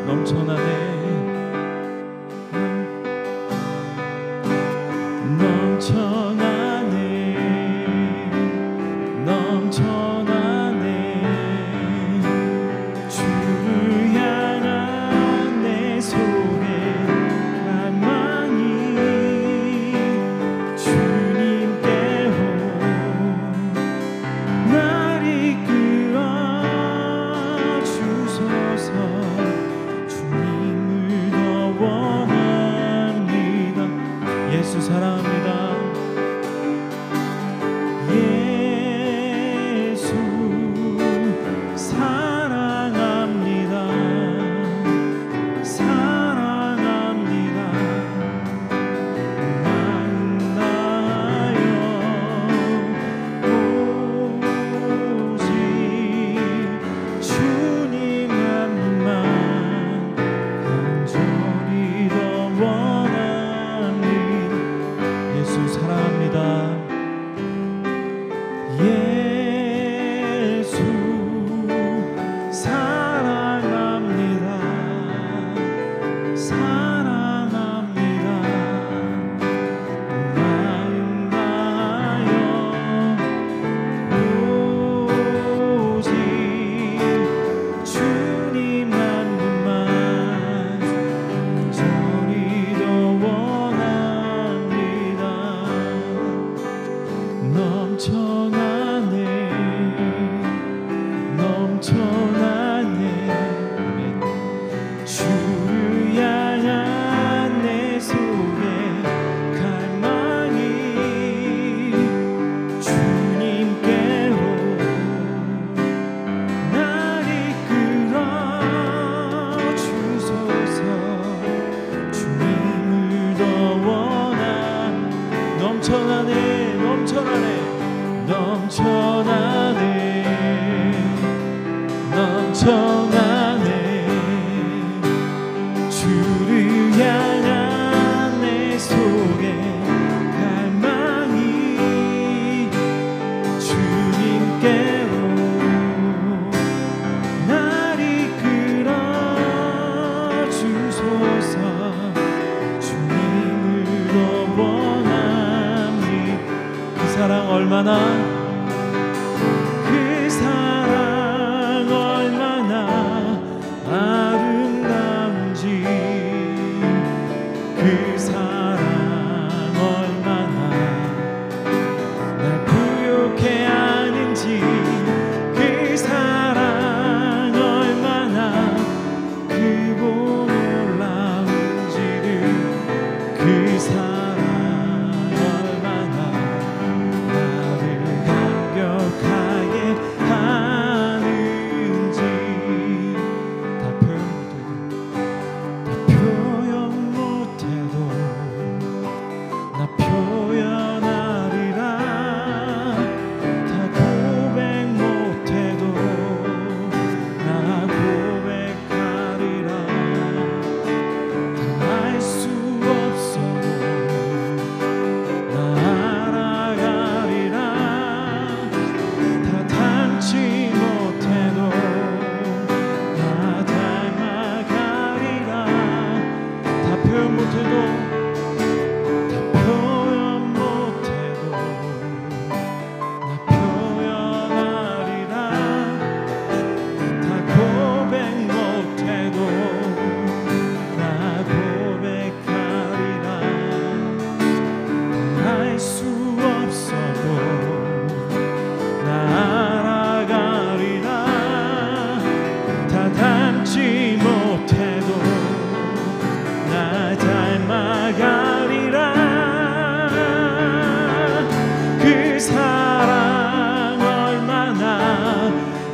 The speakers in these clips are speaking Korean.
넘쳐나네 넘쳐나네 넘쳐나네 주를 향한 내 속에 갈망이 주님께로 날 이끌어 주소서 주님을 더 원합니다 예수 사랑합니다 예수 사랑합니다 사랑합니다 마음 다하여 오직 주님 한 분만 간절히 더 원합니다 예수 사랑합니다 예수 사랑합니다 사랑합니다 마음 다하여 오직 주님 한 분만 간절히 더 원합니다 넘쳐나네 넘쳐나네 주를 향한 내 속에 갈망이 주님께로 날 이끌어 주소서 주님을 더 원하 넘쳐나네 넘쳐나네 넘쳐나네 넘쳐나네 주를 향한 내 속에 갈망이 주님께로 날 이끌어 주소서 주님을 더 원합니다 그 사랑 얼마나 그 사랑 얼마나 아름다운지 그 사랑 얼마나 날 부욕해 하는지 그 사랑 얼마나 크고 놀라운지를 그 사랑 얼마나 나를 감격하게 하는지 다 표현 못해도 나 표현하리라 다 고백 못해도 나 고백하리라 다 알 수 없어도 나 알아가리라 다 닮지 못해도 나 닮아가리라 다 표현 못해도 다 표현 못해도 나 표현하리라 다 고백 못해도 나 고백하리라 알 수 없어도 나 알아가리라 다 닮지 못해도 나 닮아가리라 그 사랑 얼마나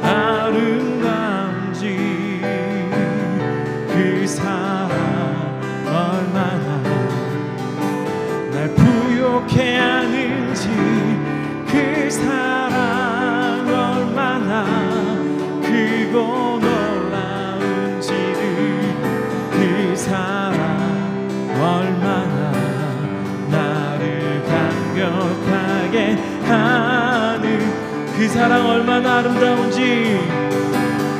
아름다운지 그 사랑 얼마나 날 부욕해 하는지 그 사랑 얼마나 크고 놀라운지를 그 사랑 얼마나 나를 감격하게 하는 그 사랑 얼마나 아름다운지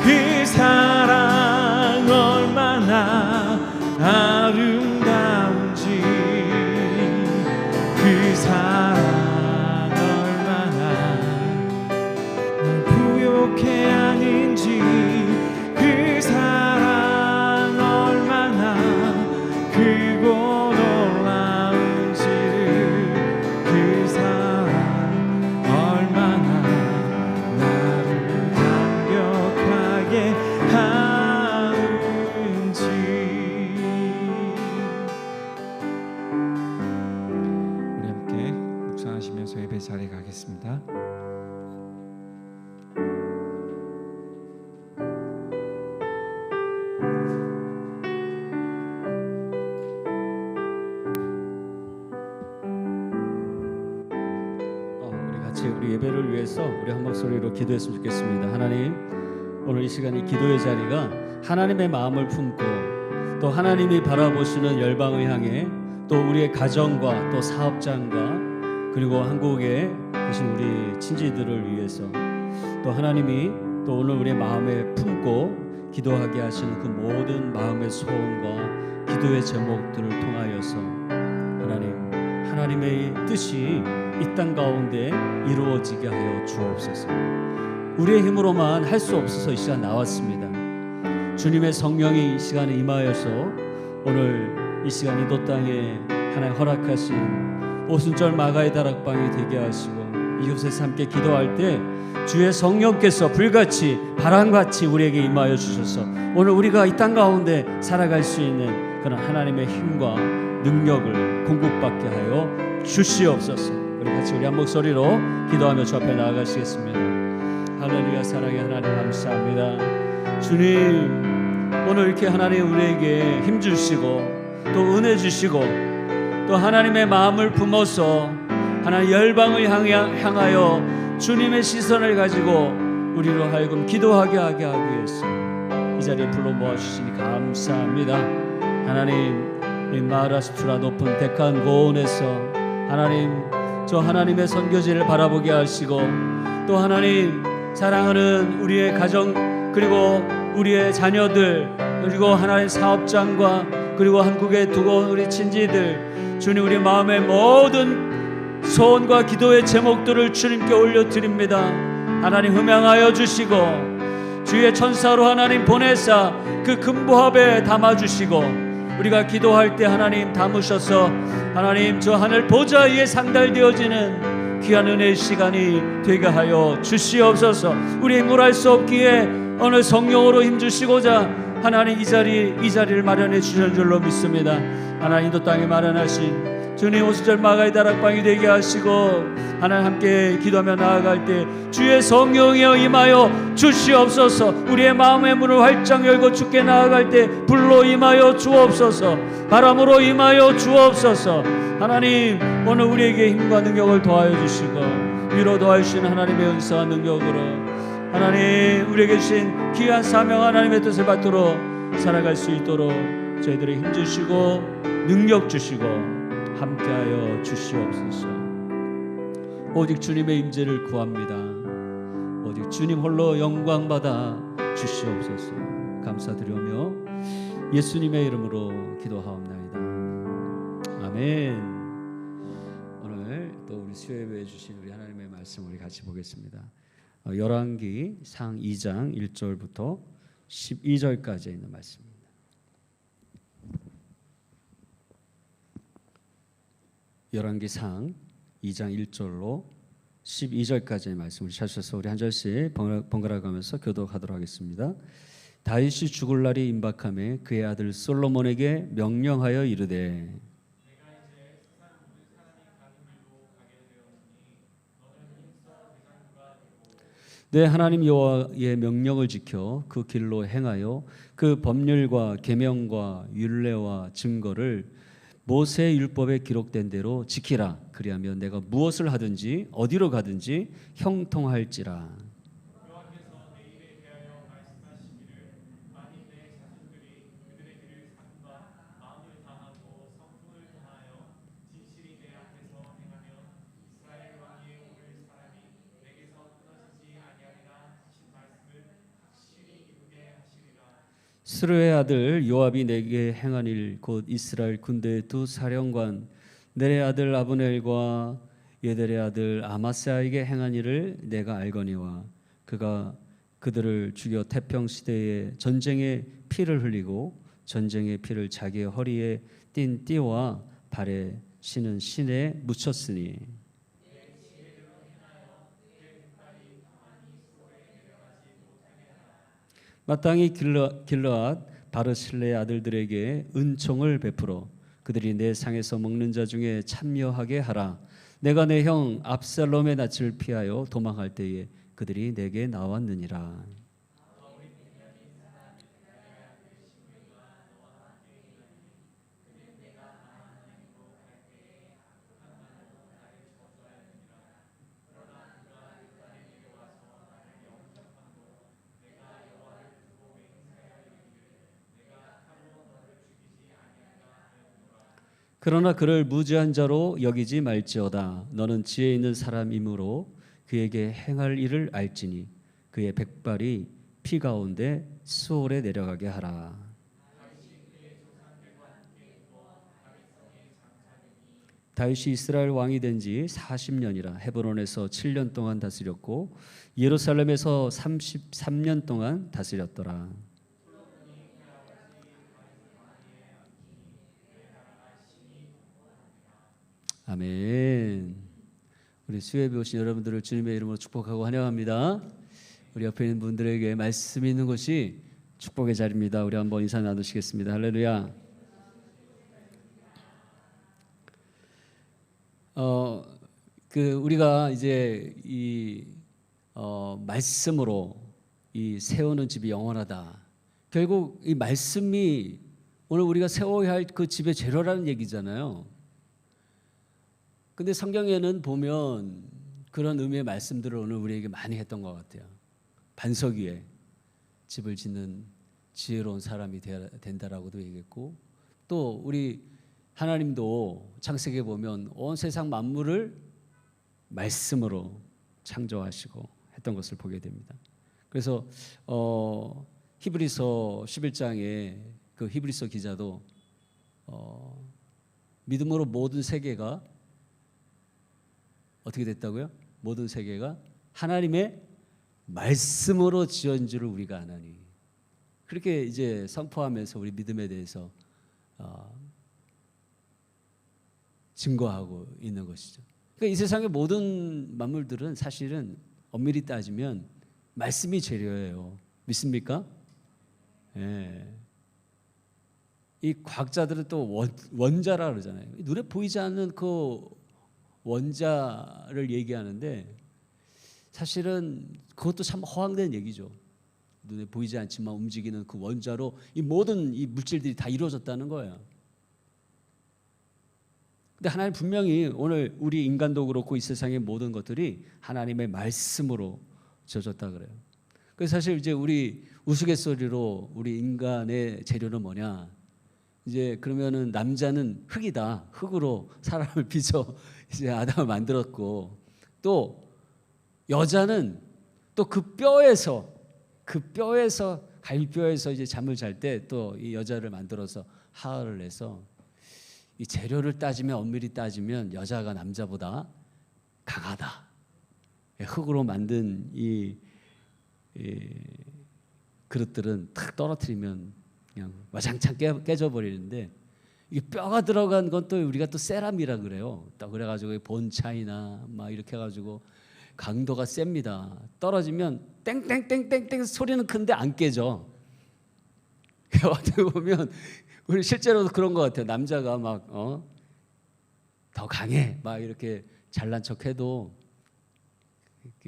그 사랑 얼마나 얼마나 아름다운지 그 사랑 얼마나 부욕해 하는지 그 사랑 얼마나 크고 놀라운지를 그 사랑 얼마나 나를 감격하게 하는지. 우리 함께 묵상하시면서 예배 자리에 가겠습니다. 우리 예배를 위해서 우리 한 목소리로 기도했으면 좋겠습니다. 하나님, 오늘 이 시간 이 기도의 자리가 하나님의 마음을 품고 또 하나님이 바라보시는 열방을 향해 또 우리의 가정과 또 사업장과 그리고 한국에 계신 우리 친지들을 위해서 또 하나님이 또 오늘 우리의 마음에 품고 기도하게 하시는 그 모든 마음의 소원과 기도의 제목들을 통하여서 하나님의 뜻이 이 땅 가운데 이루어지게 하여 주옵소서. 우리의 힘으로만 할 수 없어서 이 시간 나왔습니다. 주님의 성령이 이 시간에 임하여서 오늘 이 시간 이도 땅에 하나님 허락하신 오순절 마가의 다락방이 되게 하시고 이곳에서 함께 기도할 때 주의 성령께서 불같이 바람같이 우리에게 임하여 주셔서 오늘 우리가 이 땅 가운데 살아갈 수 있는 그런 하나님의 힘과 능력을 공급받게 하여 주시옵소서. 우리 같이 우리 한 목소리로 기도하며 주 앞에 나아가시겠습니다. 할렐루야. 사랑의 하나님 감사합니다. 주님, 오늘 이렇게 하나님 우리에게 힘 주시고 또 은혜 주시고 또 하나님의 마음을 품어서 하나님 열방을 향하여 주님의 시선을 가지고 우리로 하여금 기도하게 하기 위해서 이 자리에 불러 모아주시니 감사합니다. 하나님, 이 마하라스트라 높은 데칸 고원에서 하나님 저 하나님의 선교지를 바라보게 하시고 또 하나님 사랑하는 우리의 가정 그리고 우리의 자녀들 그리고 하나님 사업장과 그리고 한국에 두고 우리 친지들 주님 우리 마음의 모든 소원과 기도의 제목들을 주님께 올려드립니다. 하나님 흠양하여 주시고 주의 천사로 하나님 보내사 그 금보합에 담아주시고 우리가 기도할 때 하나님 담으셔서 하나님 저 하늘 보좌 위에 상달되어지는 귀한 은혜의 시간이 되게 하여 주시옵소서. 우리 힘으로 할 수 없기에 오늘 성령으로 힘주시고자 하나님 이 자리를 마련해 주신 줄로 믿습니다. 하나님 도 땅에 마련하신 주님 오순절 마가의 다락방이 되게 하시고 하나님 함께 기도하며 나아갈 때 주의 성령이여 임하여 주시옵소서. 우리의 마음의 문을 활짝 열고 주께 나아갈 때 불로 임하여 주옵소서. 바람으로 임하여 주옵소서. 하나님 오늘 우리에게 힘과 능력을 더하여 주시고 위로 더하여 주시는 하나님의 은사와 능력으로 하나님 우리에게 주신 귀한 사명 하나님의 뜻을 받도록 살아갈 수 있도록 저희들의 힘 주시고 능력 주시고 함께하여 주시옵소서. 오직 주님의 임재를 구합니다. 오직 주님 홀로 영광 받아 주시옵소서. 감사드리며 예수님의 이름으로 기도하옵나이다. 아멘. 오늘 또 우리 수요예배에 주신 우리 하나님의 말씀 우리 같이 보겠습니다. 열왕기상 2장 1절부터 12절까지 있는 말씀입니다. 열왕기상 2장 1절로 12절까지의 말씀을 찾으셔서 우리 한 절씩 번갈아 가면서 교독하도록 하겠습니다. 다윗이 죽을 날이 임박하매 그의 아들 솔로몬에게 명령하여 이르되 내 하나님 여호와의 명령을 지켜 그 길로 행하여 그 법률과 계명과 율례와 증거를 모세의 율법에 기록된 대로 지키라. 그리하면 내가 무엇을 하든지 어디로 가든지 형통할지라. 여호와께서 내 일에 대하여 말씀하시기를 만일 내 자손들이 그들의 길을 삼가 마음을 다하고 성품을 다하여 진실이 내 앞에서 행하면 이스라엘 왕위에 오를 사람이 내게서 끊어지지 아니하리라 하신 말씀을 확실히 이루게 하시리라. 스루의 아들 요압이 내게 행한 일 곧 이스라엘 군대의 두 사령관 넬의 아들 아브넬과 예델의 아들 아마스야에게 행한 일을 내가 알거니와 그가 그들을 죽여 태평 시대에 전쟁의 피를 흘리고 전쟁의 피를 자기의 허리에 띤 띠와 발에 신은 신에 묻혔으니 마땅히 길르앗 바르실레의 아들들에게 은총을 베풀어 그들이 내 상에서 먹는 자 중에 참여하게 하라. 내가 내 형 압살롬의 낯을 피하여 도망할 때에 그들이 내게 나왔느니라. 그러나 그를 무지한 자로 여기지 말지어다. 너는 지혜 있는 사람이므로 그에게 행할 일을 알지니 그의 백발이 피 가운데 수월에 내려가게 하라. 다윗이 이스라엘 왕이 된 지 40년이라 헤브론에서 7년 동안 다스렸고 예루살렘에서 33년 동안 다스렸더라. 아멘. 우리 수요예배 오신 여러분들을 주님의 이름으로 축복하고 환영합니다. 우리 옆에 있는 분들에게 말씀이 있는 곳이 축복의 자리입니다. 우리 한번 인사 나누시겠습니다. 할렐루야. 우리가 이제 이 말씀으로 이 세우는 집이 영원하다. 결국 이 말씀이 오늘 우리가 세워야 할 그 집의 재료라는 얘기잖아요. 근데 성경에는 보면 그런 의미의 말씀들을 오늘 우리에게 많이 했던 것 같아요. 반석 위에 집을 짓는 지혜로운 사람이 된다라고도 얘기했고, 또 우리 하나님도 창세기에 보면 온 세상 만물을 말씀으로 창조하시고 했던 것을 보게 됩니다. 그래서 히브리서 11장에 그 히브리서 기자도 믿음으로 모든 세계가 어떻게 됐다고요? 모든 세계가 하나님의 말씀으로 지은 줄을 우리가 아나니. 그렇게 이제 선포하면서 우리 믿음에 대해서 증거하고 있는 것이죠. 그러니까 이 세상의 모든 만물들은 사실은 엄밀히 따지면 말씀이 재료예요. 믿습니까? 예. 이 과학자들은 또 원자라 그러잖아요. 눈에 보이지 않는 그 원자를 얘기하는데 사실은 그것도 참 허황된 얘기죠. 눈에 보이지 않지만 움직이는 그 원자로 이 모든 이 물질들이 다 이루어졌다는 거예요. 근데 하나님 분명히 오늘 우리 인간도 그렇고 이 세상의 모든 것들이 하나님의 말씀으로 지어졌다 그래요. 그래서 사실 이제 우리 우스갯소리로 우리 인간의 재료는 뭐냐? 이제 그러면은 남자는 흙이다. 흙으로 사람을 빚어 이제 아담을 만들었고, 또 여자는 또 그 뼈에서 갈비뼈에서 이제 잠을 잘 때 또 이 여자를 만들어서 하얼을 내서 이 재료를 따지면 엄밀히 따지면 여자가 남자보다 강하다. 흙으로 만든 이 그릇들은 탁 떨어뜨리면 그냥 와장창 깨져 버리는데, 이게 뼈가 들어간 건 또 우리가 또 세람이라 그래요. 또 그래가지고 본차이나 막 이렇게 해가지고 강도가 셉니다. 떨어지면 땡땡땡땡땡 소리는 큰데 안 깨져. 어떻게 보면 우리 실제로도 그런 것 같아요. 남자가 막 더 강해 막 이렇게 잘난 척해도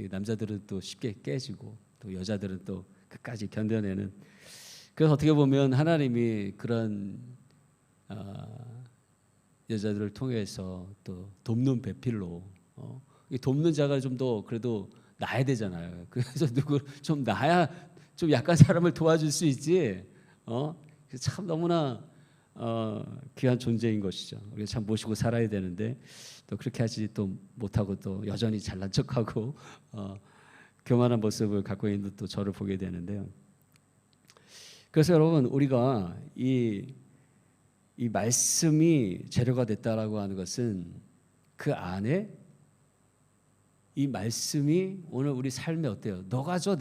남자들은 또 쉽게 깨지고 또 여자들은 또 끝까지 견뎌내는. 그래서 어떻게 보면 하나님이 그런 여자들을 통해서 또 돕는 배필로 돕는 자가 좀 더 그래도 나야 되잖아요. 그래서 누구 좀 나야 좀 약한 사람을 도와줄 수 있지. 참 너무나 귀한 존재인 것이죠. 우리가 참 모시고 살아야 되는데 또 그렇게 하지 또 못하고 또 여전히 잘난 척하고 교만한 모습을 갖고 있는 또 저를 보게 되는데요. 그래서 여러분 우리가 이 말씀이 재료가 됐다라고 하는 것은 그 안에 이 말씀이 오늘 우리 삶에 어때요? 녹아져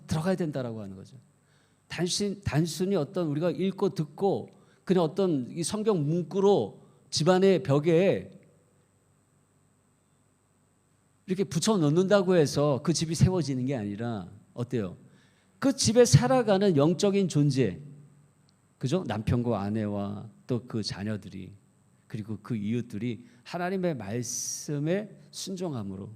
들어가야 된다라고 하는 거죠. 단순히 어떤 우리가 읽고 듣고 그냥 어떤 이 성경 문구로 집안의 벽에 이렇게 붙여 놓는다고 해서 그 집이 세워지는 게 아니라 어때요? 그 집에 살아가는 영적인 존재, 그죠? 남편과 아내와 또 그 자녀들이 그리고 그 이웃들이 하나님의 말씀에 순종함으로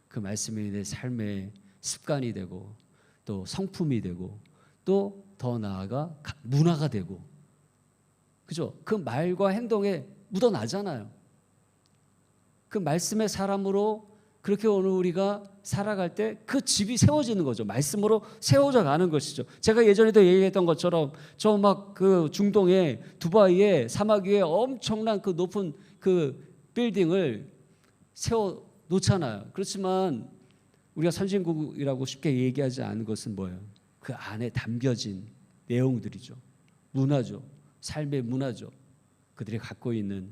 그 말씀이 내 삶의 습관이 되고 또 성품이 되고 또 더 나아가 문화가 되고, 그죠? 그 말과 행동에 묻어나잖아요. 그 말씀의 사람으로 그렇게 오늘 우리가 살아갈 때 그 집이 세워지는 거죠. 말씀으로 세워져 가는 것이죠. 제가 예전에도 얘기했던 것처럼 저 막 그 중동의 두바이의 사막 위에 엄청난 그 높은 그 빌딩을 세워 놓잖아요. 그렇지만 우리가 선진국이라고 쉽게 얘기하지 않은 것은 뭐예요? 그 안에 담겨진 내용들이죠. 문화죠. 삶의 문화죠. 그들이 갖고 있는.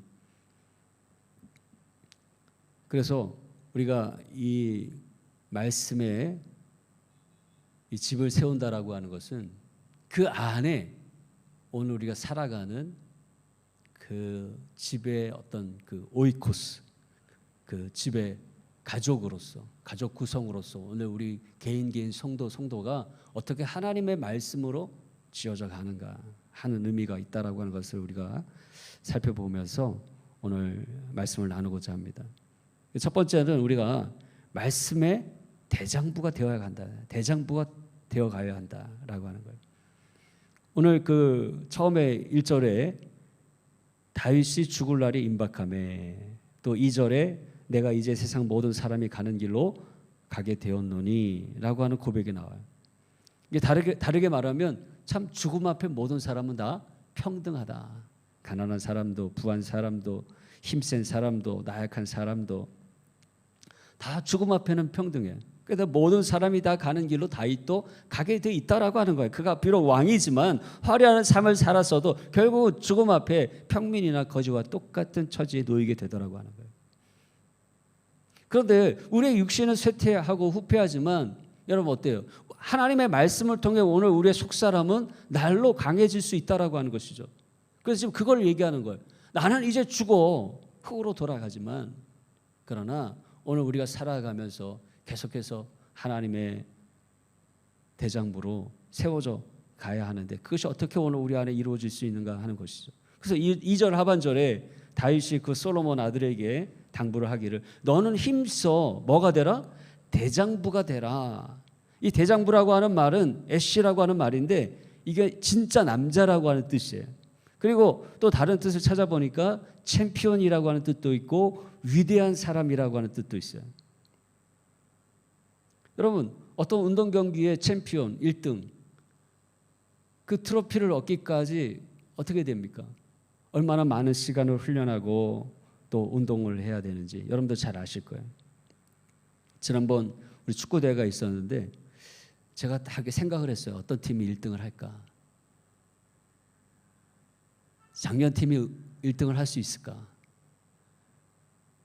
그래서 우리가 이 말씀에 이 집을 세운다라고 하는 것은 그 안에 오늘 우리가 살아가는 그 집의 어떤 그 오이코스, 그 집의 가족으로서, 가족 구성으로서 오늘 우리 개인 성도가 어떻게 하나님의 말씀으로 지어져 가는가 하는 의미가 있다라고 하는 것을 우리가 살펴보면서 오늘 말씀을 나누고자 합니다. 첫 번째는 우리가 말씀의 대장부가 되어야 한다. 대장부가 되어 가야 한다라고 하는 거예요. 오늘 그 처음에 1절에 다윗이 죽을 날이 임박하매, 또 2절에 내가 이제 세상 모든 사람이 가는 길로 가게 되었노니라고 하는 고백이 나와요. 이게 다르게 말하면 참 죽음 앞에 모든 사람은 다 평등하다. 가난한 사람도 부한 사람도 힘센 사람도 나약한 사람도 다 죽음 앞에는 평등해. 그래서 모든 사람이 다 가는 길로 다윗도 가게 돼 있다라고 하는 거예요. 그가 비록 왕이지만 화려한 삶을 살았어도 결국 죽음 앞에 평민이나 거지와 똑같은 처지에 놓이게 되더라고 하는 거예요. 그런데 우리의 육신은 쇠퇴하고 후패하지만 여러분 어때요? 하나님의 말씀을 통해 오늘 우리의 속사람은 날로 강해질 수 있다라고 하는 것이죠. 그래서 지금 그걸 얘기하는 거예요. 나는 이제 죽어 흙으로 돌아가지만 그러나 오늘 우리가 살아가면서 계속해서 하나님의 대장부로 세워져 가야 하는데 그것이 어떻게 오늘 우리 안에 이루어질 수 있는가 하는 것이죠. 그래서 2절 하반절에 다윗이 그 솔로몬 아들에게 당부를 하기를 너는 힘써 뭐가 되라? 대장부가 되라. 이 대장부라고 하는 말은 애쉬라고 하는 말인데 이게 진짜 남자라고 하는 뜻이에요. 그리고 또 다른 뜻을 찾아보니까 챔피언이라고 하는 뜻도 있고 위대한 사람이라고 하는 뜻도 있어요. 여러분 어떤 운동 경기의 챔피언 1등 그 트로피를 얻기까지 어떻게 됩니까? 얼마나 많은 시간을 훈련하고 또 운동을 해야 되는지 여러분도 잘 아실 거예요. 지난번 우리 축구 대회가 있었는데 제가 다 생각을 했어요. 어떤 팀이 1등을 할까? 작년 팀이 1등을 할 수 있을까?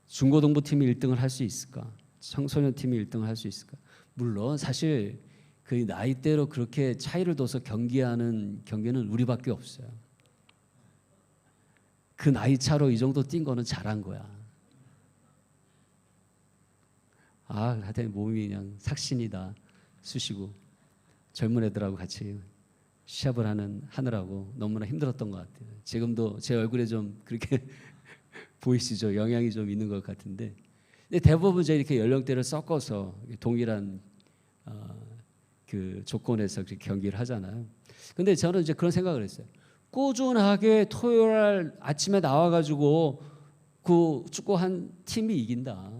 중고등부 팀이 1등을 할 수 있을까? 청소년 팀이 1등을 할 수 있을까? 물론 사실 그 나이대로 그렇게 차이를 둬서 경기하는 경기는 우리밖에 없어요. 그 나이 차로 이 정도 뛴 거는 잘한 거야. 하여튼 몸이 그냥 삭신이다 쑤시고 젊은 애들하고 같이 시합을 하느라고 너무나 힘들었던 것 같아요. 지금도 제 얼굴에 좀 그렇게 보이시죠? 영향이 좀 있는 것 같은데 근데 대부분 이제 이렇게 연령대를 섞어서 동일한 그 조건에서 그렇게 경기를 하잖아요. 근데 저는 이제 그런 생각을 했어요. 꾸준하게 토요일 날 아침에 나와가지고 그 축구 한 팀이 이긴다.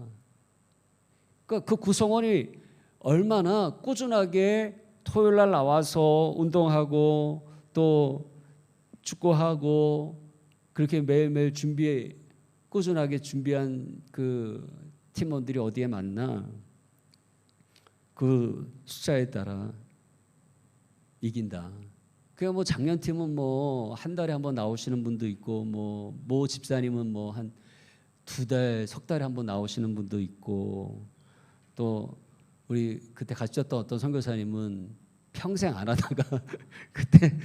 그러니까 그 구성원이 얼마나 꾸준하게 토요일 날 나와서 운동하고 또 축구하고 그렇게 매일매일 꾸준하게 준비한 그 팀원들이 어디에 맞나 그 숫자에 따라 이긴다. 그냥 뭐 작년팀은 뭐 한 달에 한 번 나오시는 분도 있고 모 집사님은 뭐 한 2달, 석 달에 한 번 나오시는 분도 있고 또 우리 그때 같이 였던 어떤 선교사님은 평생 안 하다가 그때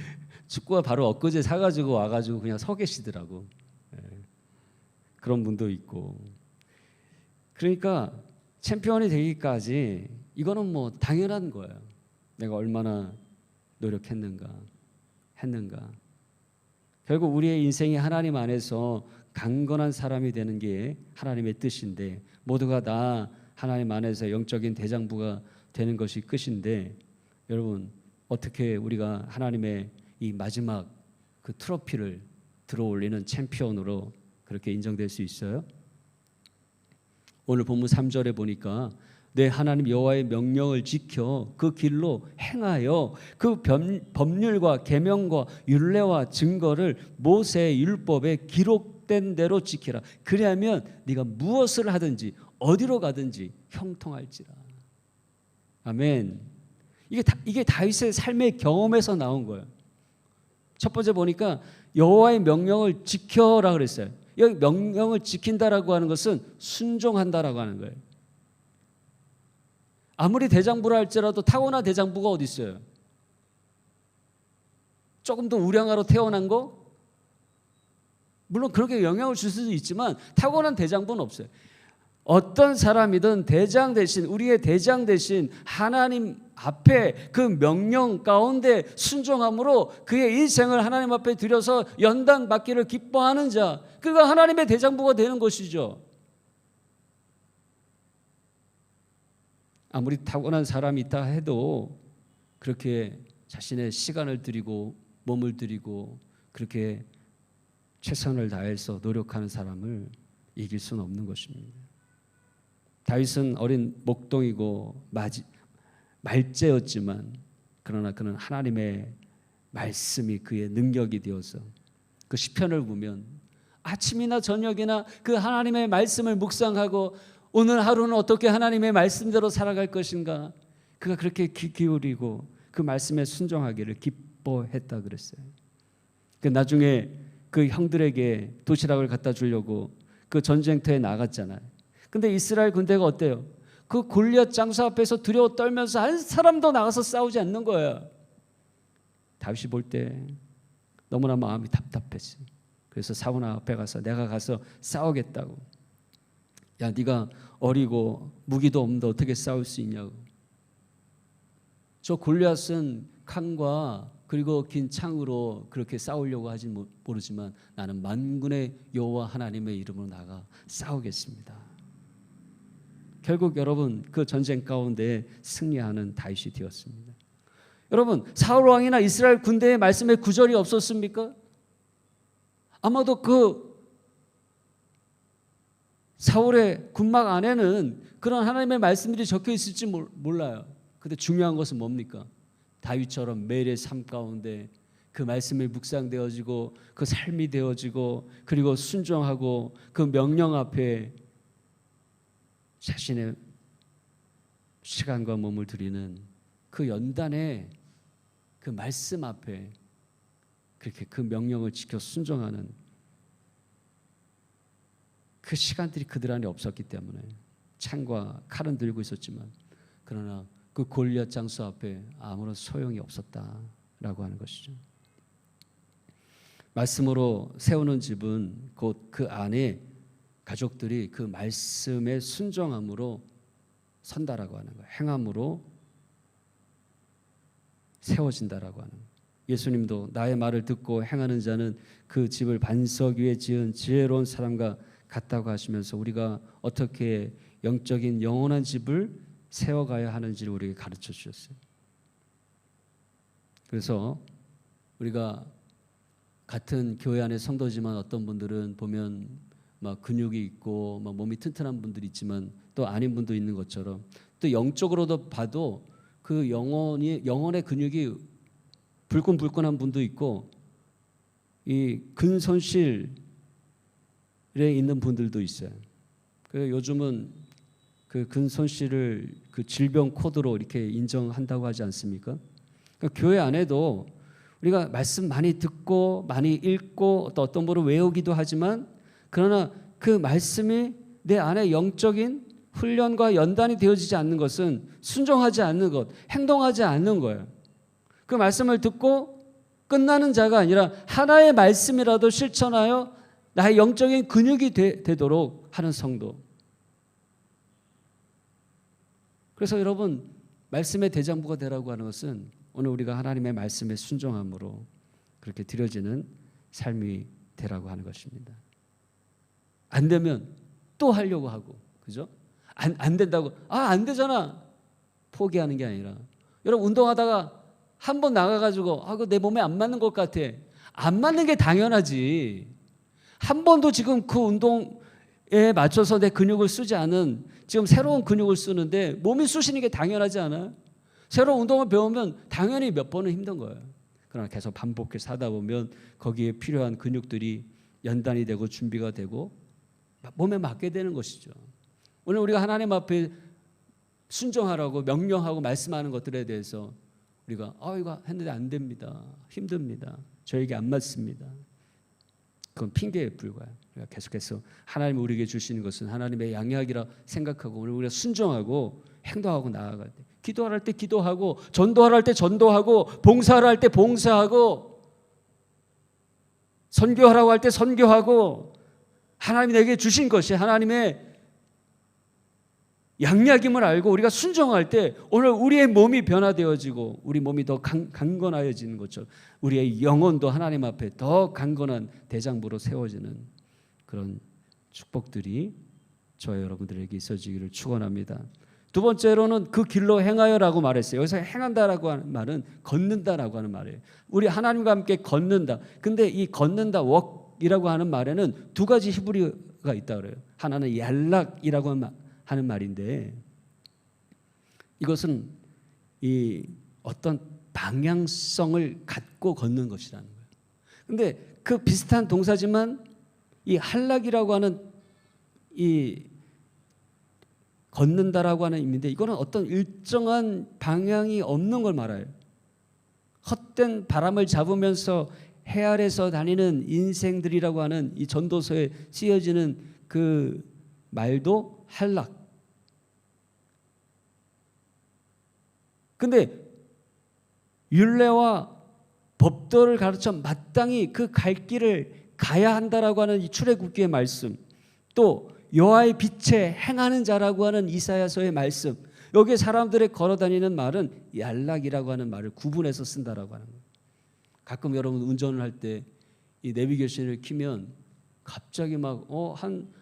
축구가 바로 엊그제 사가지고 와가지고 그냥 서 계시더라고. 그런 분도 있고. 그러니까 챔피언이 되기까지 이거는 뭐 당연한 거예요. 내가 얼마나 노력했는가 했는가. 결국 우리의 인생이 하나님 안에서 강건한 사람이 되는 게 하나님의 뜻인데, 모두가 다 하나님 안에서 영적인 대장부가 되는 것이 끝인데, 여러분 어떻게 우리가 하나님의 이 마지막 그 트로피를 들어올리는 챔피언으로 그렇게 인정될 수 있어요? 오늘 본문 3절에 보니까 내 하나님 여호와의 명령을 지켜 그 길로 행하여 그 법률과 계명과 율례와 증거를 모세의 율법에 기록된 대로 지키라. 그리하면 네가 무엇을 하든지 어디로 가든지 형통할지라. 아멘. 이게 다윗의 삶의 경험에서 나온 거예요. 첫 번째 보니까 여호와의 명령을 지켜라 그랬어요. 여기 명령을 지킨다라고 하는 것은 순종한다라고 하는 거예요. 아무리 대장부라 할지라도 타고난 대장부가 어디 있어요? 조금 더 우량아로 태어난 거? 물론 그렇게 영향을 줄 수도 있지만 타고난 대장부는 없어요. 어떤 사람이든 대장 대신, 우리의 대장 대신 하나님 앞에 그 명령 가운데 순종함으로 그의 인생을 하나님 앞에 드려서 연단 받기를 기뻐하는 자, 그가 하나님의 대장부가 되는 것이죠. 아무리 타고난 사람이 있다 해도 그렇게 자신의 시간을 들이고 몸을 들이고 그렇게 최선을 다해서 노력하는 사람을 이길 수는 없는 것입니다. 다윗은 어린 목동이고 말째였지만 그러나 그는 하나님의 말씀이 그의 능력이 되어서 그 시편을 보면 아침이나 저녁이나 그 하나님의 말씀을 묵상하고 오늘 하루는 어떻게 하나님의 말씀대로 살아갈 것인가, 그가 그렇게 귀 기울이고 그 말씀에 순종하기를 기뻐했다 그랬어요. 그 나중에 그 형들에게 도시락을 갖다 주려고 그 전쟁터에 나갔잖아요. 근데 이스라엘 군대가 어때요? 그 골리앗 장수 앞에서 두려워 떨면서 한 사람도 나가서 싸우지 않는 거예요. 다윗이 볼 때 너무나 마음이 답답했어요. 그래서 사울 앞에 가서 내가 가서 싸우겠다고. 야, 네가 어리고 무기도 없는데 어떻게 싸울 수 있냐고. 저 골리앗은 칼과 그리고 긴 창으로 그렇게 싸우려고 하지 모르지만 나는 만군의 여호와 하나님의 이름으로 나가 싸우겠습니다. 결국 여러분 그 전쟁 가운데 승리하는 다윗이 되었습니다. 여러분 사울 왕이나 이스라엘 군대의 말씀에 구절이 없었습니까? 아마도 그 사울의 군막 안에는 그런 하나님의 말씀들이 적혀 있을지 몰라요. 근데 중요한 것은 뭡니까? 다윗처럼 매일의 삶 가운데 그 말씀이 묵상되어지고 그 삶이 되어지고 그리고 순종하고 그 명령 앞에 자신의 시간과 몸을 드리는 그 연단의 그 말씀 앞에 그렇게 그 명령을 지켜 순종하는 그 시간들이 그들 안에 없었기 때문에 창과 칼은 들고 있었지만 그러나 그 골리앗 장수 앞에 아무런 소용이 없었다라고 하는 것이죠. 말씀으로 세우는 집은 곧 그 안에 가족들이 그 말씀에 순종함으로 선다라고 하는 거예요. 행함으로 세워진다라고 하는 거예요. 예수님도 나의 말을 듣고 행하는 자는 그 집을 반석 위에 지은 지혜로운 사람과 같다고 하시면서 우리가 어떻게 영적인 영원한 집을 세워가야 하는지를 우리에게 가르쳐 주셨어요. 그래서 우리가 같은 교회 안의 성도지만 어떤 분들은 보면 막 근육이 있고 막 몸이 튼튼한 분들이 있지만 또 아닌 분도 있는 것처럼 또 영적으로도 봐도 그 영혼의 근육이 불끈불끈한 분도 있고 이 근손실에 있는 분들도 있어요. 그래서 요즘은 그 근손실을 그 질병 코드로 이렇게 인정한다고 하지 않습니까? 그러니까 교회 안에도 우리가 말씀 많이 듣고 많이 읽고 또 어떤 분은 외우기도 하지만 그러나 그 말씀이 내 안에 영적인 훈련과 연단이 되어지지 않는 것은 순종하지 않는 것, 행동하지 않는 거예요. 그 말씀을 듣고 끝나는 자가 아니라 하나의 말씀이라도 실천하여 나의 영적인 근육이 되도록 하는 성도. 그래서 여러분, 말씀의 대장부가 되라고 하는 것은 오늘 우리가 하나님의 말씀에 순종함으로 그렇게 드려지는 삶이 되라고 하는 것입니다. 안 되면 또 하려고 하고, 그죠? 안 된다고, 안 되잖아, 포기하는 게 아니라, 여러분 운동하다가 한 번 나가가지고 그거 내 몸에 안 맞는 것 같아, 안 맞는 게 당연하지. 한 번도 지금 그 운동에 맞춰서 내 근육을 쓰지 않은, 지금 새로운 근육을 쓰는데 몸이 쑤시는 게 당연하지 않아요? 새로운 운동을 배우면 당연히 몇 번은 힘든 거예요. 그러나 계속 반복해서 하다 보면 거기에 필요한 근육들이 연단이 되고 준비가 되고 몸에 맞게 되는 것이죠. 오늘 우리가 하나님 앞에 순종하라고 명령하고 말씀하는 것들에 대해서 우리가 이거 했는데 안 됩니다, 힘듭니다, 저에게 안 맞습니다, 그건 핑계에 불과해요. 우리가 계속해서 하나님이 우리에게 주시는 것은 하나님의 양약이라 생각하고 오늘 우리가 순종하고 행동하고 나아갈 때, 기도할 때 기도하고, 전도할 때 전도하고, 봉사를 할 때 봉사하고, 선교하라고 할 때 선교하고, 하나님이 내게 주신 것이 하나님의 양약임을 알고 우리가 순종할 때 오늘 우리의 몸이 변화되어지고 우리 몸이 더 강건하여지는 것처럼 우리의 영혼도 하나님 앞에 더 강건한 대장부로 세워지는 그런 축복들이 저와 여러분들에게 있어지기를 축원합니다. 두 번째로는 그 길로 행하여라고 말했어요. 여기서 행한다라고 하는 말은 걷는다라고 하는 말이에요. 우리 하나님과 함께 걷는다. 근데 이 걷는다, walk이라고 하는 말에는 두 가지 히브리어가 있다 그래요. 하나는 얄락이라고 하는 말인데 이것은 이 어떤 방향성을 갖고 걷는 것이라는 거예요. 근데 그 비슷한 동사지만 이 할락이라고 하는 이 걷는다라고 하는 의미인데 이거는 어떤 일정한 방향이 없는 걸 말해요. 헛된 바람을 잡으면서 해 아래서 다니는 인생들이라고 하는 이 전도서에 쓰여지는 그 말도 할락. 근데 율례와 법도를 가르쳐 마땅히 그 갈 길을 가야 한다라고 하는 이 출애굽기의 말씀, 또 여호와의 빛에 행하는 자라고 하는 이사야서의 말씀, 여기에 사람들의 걸어다니는 말은 얄락이라고 하는 말을 구분해서 쓴다라고 하는 거예요. 가끔 여러분 운전을 할 때 이 내비게이션을 키면 갑자기 막 한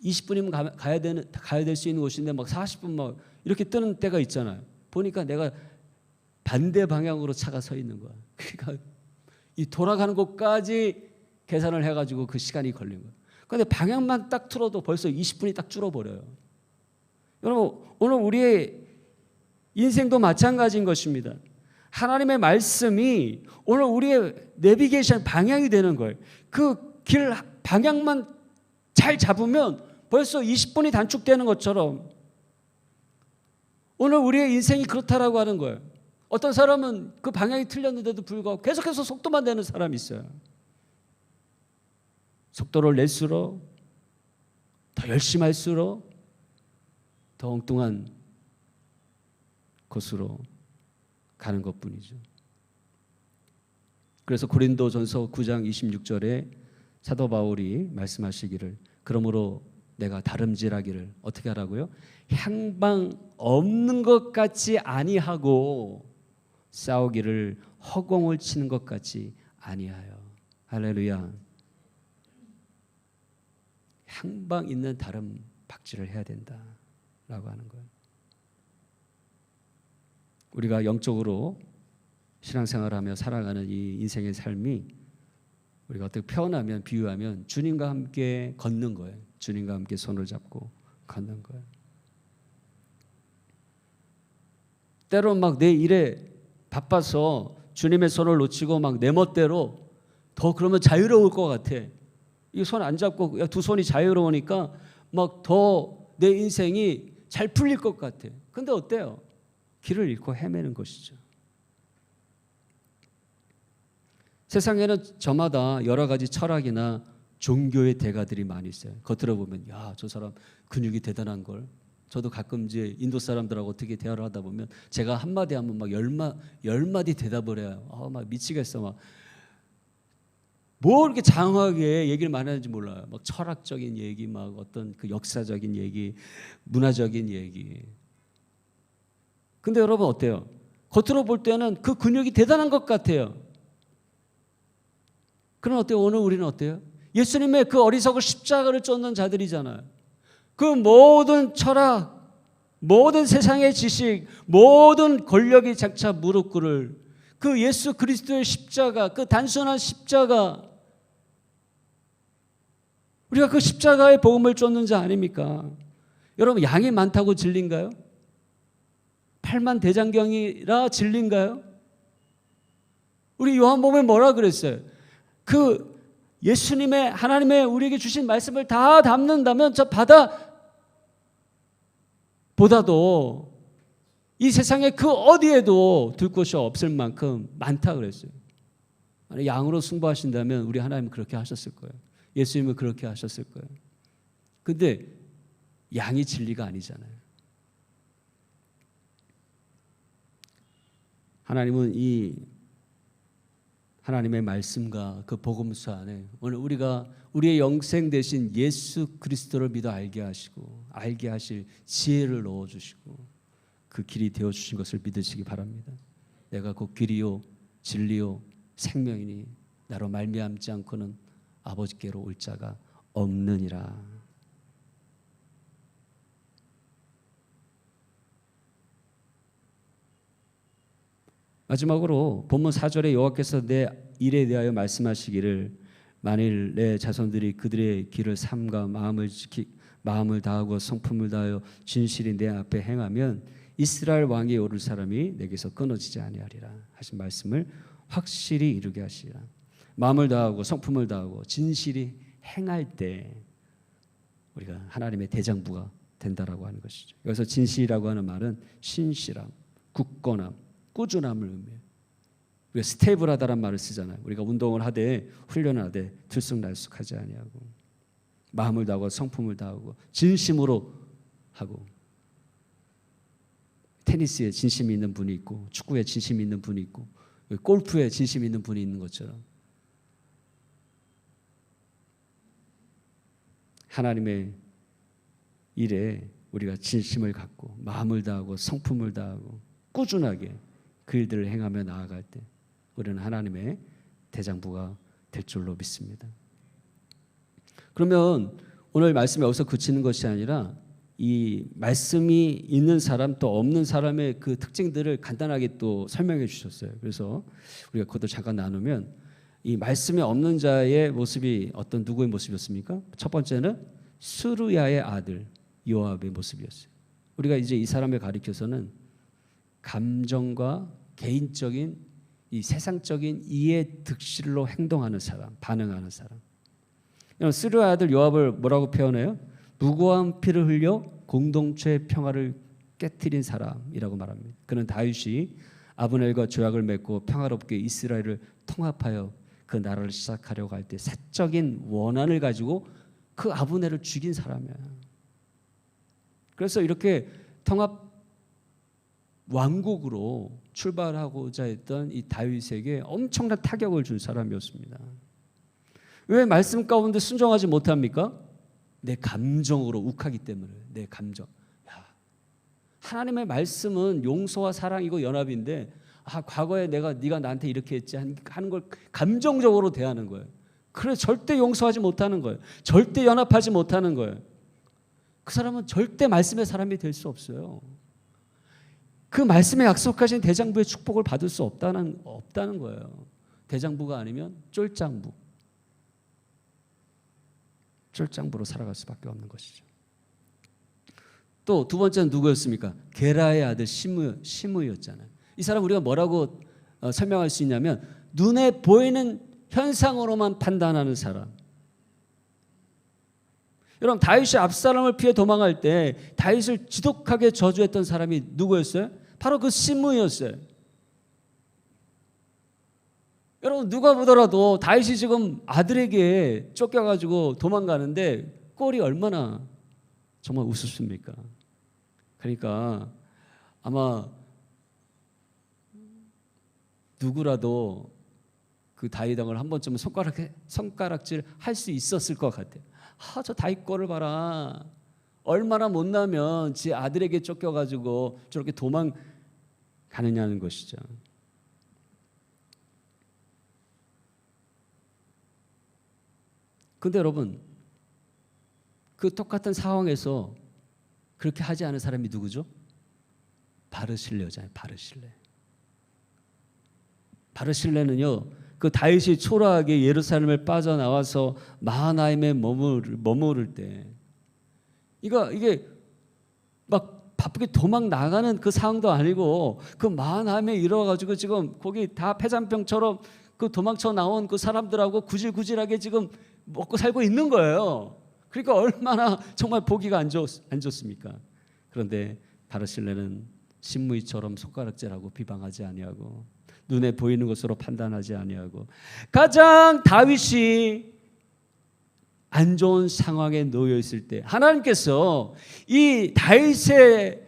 20분이면 가야 될 수 있는 곳인데 막 40분 막 이렇게 뜨는 때가 있잖아요. 보니까 내가 반대 방향으로 차가 서 있는 거야. 그러니까 이 돌아가는 곳까지 계산을 해가지고 그 시간이 걸린 거예요. 그런데 방향만 딱 틀어도 벌써 20분이 딱 줄어버려요. 여러분 오늘 우리의 인생도 마찬가지인 것입니다. 하나님의 말씀이 오늘 우리의 내비게이션 방향이 되는 거예요. 그 길 방향만 잘 잡으면 벌써 20분이 단축되는 것처럼 오늘 우리의 인생이 그렇다라고 하는 거예요. 어떤 사람은 그 방향이 틀렸는데도 불구하고 계속해서 속도만 내는 사람이 있어요. 속도를 낼수록 더 열심히 할수록 더 엉뚱한 곳으로 가는 것뿐이죠. 그래서 고린도전서 9장 26절에 사도 바울이 말씀하시기를 그러므로 내가 다름질하기를 어떻게 하라고요? 향방 없는 것 같이 아니하고 싸우기를 허공을 치는 것 같이 아니하여. 할렐루야. 향방 있는 다름 박질을 해야 된다라고 하는 거예요. 우리가 영적으로 신앙생활하며 살아가는 이 인생의 삶이 우리가 어떻게 표현하면 비유하면 주님과 함께 걷는 거예요. 주님과 함께 손을 잡고 걷는 거예요. 때로는 막 내 일에 바빠서 주님의 손을 놓치고 막 내 멋대로 더 그러면 자유로울 것 같아. 이 손 안 잡고 두 손이 자유로우니까 막 더 내 인생이 잘 풀릴 것 같아. 근데 어때요? 길을 잃고 헤매는 것이죠. 세상에는 저마다 여러 가지 철학이나 종교의 대가들이 많이 있어요. 겉으로 보면 야, 저 사람 근육이 대단한 걸. 저도 가끔 이제 인도 사람들하고 어떻게 대화를 하다 보면 제가 한마디 하면 막 열 마디 대답을 해요. 막 미치겠어. 막 뭐 이렇게 장황하게 얘기를 많이 하는지 몰라요. 막 철학적인 얘기, 막 어떤 그 역사적인 얘기, 문화적인 얘기. 근데 여러분 어때요? 겉으로 볼 때는 그 근육이 대단한 것 같아요. 그럼 어때요? 오늘 우리는 어때요? 예수님의 그 어리석은 십자가를 쫓는 자들이잖아요. 그 모든 철학, 모든 세상의 지식, 모든 권력이 장차 무릎 꿇을 그 예수 그리스도의 십자가, 그 단순한 십자가, 우리가 그 십자가의 복음을 쫓는 자 아닙니까? 여러분, 양이 많다고 진리인가요? 8만 대장경이라 진리인가요? 우리 요한복음에 뭐라 그랬어요? 그 예수님의, 하나님의 우리에게 주신 말씀을 다 담는다면 저 바다보다도 이 세상에 그 어디에도 둘 곳이 없을 만큼 많다 그랬어요. 양으로 승부하신다면 우리 하나님은 그렇게 하셨을 거예요. 예수님은 그렇게 하셨을 거예요. 근데 양이 진리가 아니잖아요. 하나님은 이 하나님의 말씀과 그 복음서 안에 오늘 우리가 우리의 영생 대신 예수 그리스도를 믿어 알게 하시고 알게 하실 지혜를 넣어주시고 그 길이 되어주신 것을 믿으시기 바랍니다. 내가 곧 길이요 진리요 생명이니 나로 말미암지 않고는 아버지께로 올 자가 없느니라. 마지막으로 본문 4절에 여호와께서 내 일에 대하여 말씀하시기를 만일 내 자손들이 그들의 길을 삼가 마음을 다하고 성품을 다하여 진실이 내 앞에 행하면 이스라엘 왕이 오를 사람이 내게서 끊어지지 아니하리라 하신 말씀을 확실히 이루게 하시리라. 마음을 다하고 성품을 다하고 진실이 행할 때 우리가 하나님의 대장부가 된다라고 하는 것이죠. 여기서 진실이라고 하는 말은 신실함, 굳건함, 꾸준함을 의미해요. 우리가 스테이블하다란 말을 쓰잖아요. 우리가 운동을 하되 훈련을 하되 들쑥날쑥하지 아니하고 마음을 다하고 성품을 다하고 진심으로 하고 테니스에 진심이 있는 분이 있고 축구에 진심이 있는 분이 있고 골프에 진심이 있는 분이 있는 것처럼 하나님의 일에 우리가 진심을 갖고 마음을 다하고 성품을 다하고 꾸준하게 그 일들을 행하며 나아갈 때 우리는 하나님의 대장부가 될 줄로 믿습니다. 그러면 오늘 말씀이 여기서 그치는 것이 아니라 이 말씀이 있는 사람 또 없는 사람의 그 특징들을 간단하게 또 설명해 주셨어요. 그래서 우리가 그것도 잠깐 나누면 이 말씀이 없는 자의 모습이 어떤 누구의 모습이었습니까? 첫 번째는 스루야의 아들 요압의 모습이었어요. 우리가 이제 이 사람을 가리켜서는 감정과 개인적인 이 세상적인 이해 득실로 행동하는 사람, 반응하는 사람. 스루야의 아들 요압을 뭐라고 표현해요? 무고한 피를 흘려 공동체의 평화를 깨뜨린 사람이라고 말합니다. 그는 다윗이 아브넬과 조약을 맺고 평화롭게 이스라엘을 통합하여 그 나라를 시작하려고 할 때 사적인 원한을 가지고 그 아브넬을 죽인 사람이야. 그래서 이렇게 통합 왕국으로 출발하고자 했던 이 다윗에게 엄청난 타격을 준 사람이었습니다. 왜 말씀 가운데 순종하지 못합니까? 내 감정으로 욱하기 때문에. 내 감정. 하나님의 말씀은 용서와 사랑이고 연합인데 과거에 네가 나한테 이렇게 했지 하는 걸 감정적으로 대하는 거예요. 그래 절대 용서하지 못하는 거예요. 절대 연합하지 못하는 거예요. 그 사람은 절대 말씀의 사람이 될 수 없어요. 그 말씀에 약속하신 대장부의 축복을 받을 수 없다는 거예요. 대장부가 아니면 쫄장부로 살아갈 수밖에 없는 것이죠. 또 두 번째는 누구였습니까? 게라의 아들 시므였잖아요. 이 사람 우리가 뭐라고 설명할 수 있냐면 눈에 보이는 현상으로만 판단하는 사람. 여러분 다윗이 압살롬을 피해 도망할 때 다윗을 지독하게 저주했던 사람이 누구였어요? 바로 그 시므였어요. 여러분 누가 보더라도 다윗이 지금 아들에게 쫓겨가지고 도망가는데 꼴이 얼마나 정말 우습습니까? 그러니까 아마 누구라도 그 다윗 왕을 한 번쯤은 손가락질 할 수 있었을 것 같아요. 저 다윗 꼴을 봐라. 얼마나 못나면 제 아들에게 쫓겨가지고 저렇게 도망가느냐는 것이죠. 근데 여러분, 그 똑같은 상황에서 그렇게 하지 않은 사람이 누구죠? 바르실레잖아요. 바르실레는요, 그 다윗이 초라하게 예루살렘을 빠져나와서 마하나임에 머무를 때, 이게 막 바쁘게 도망 나가는 그 상황도 아니고 그 마하나임에 이뤄가지고 지금 거기 다 폐잔병처럼 그 도망쳐 나온 그 사람들하고 구질구질하게 지금 먹고 살고 있는 거예요. 그러니까 얼마나 정말 보기가 안 좋습니까? 그런데 바르실레는 신무이처럼 손가락질하고 비방하지 아니하고 눈에 보이는 것으로 판단하지 아니하고 가장 다윗이 안 좋은 상황에 놓여 있을 때 하나님께서 이 다윗의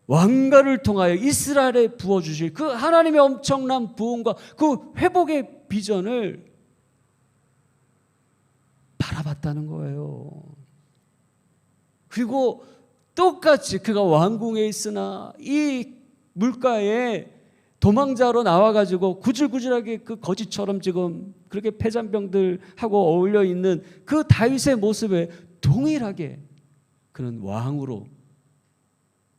왕가를 통하여 이스라엘에 부어주실 그 하나님의 엄청난 부흥과 그 회복의 비전을 바라봤다는 거예요. 그리고 똑같이 그가 왕궁에 있으나 이 물가에 도망자로 나와가지고 구질구질하게 그 거지처럼 지금 그렇게 폐잔병들하고 어울려 있는 그 다윗의 모습에 동일하게 그는 왕으로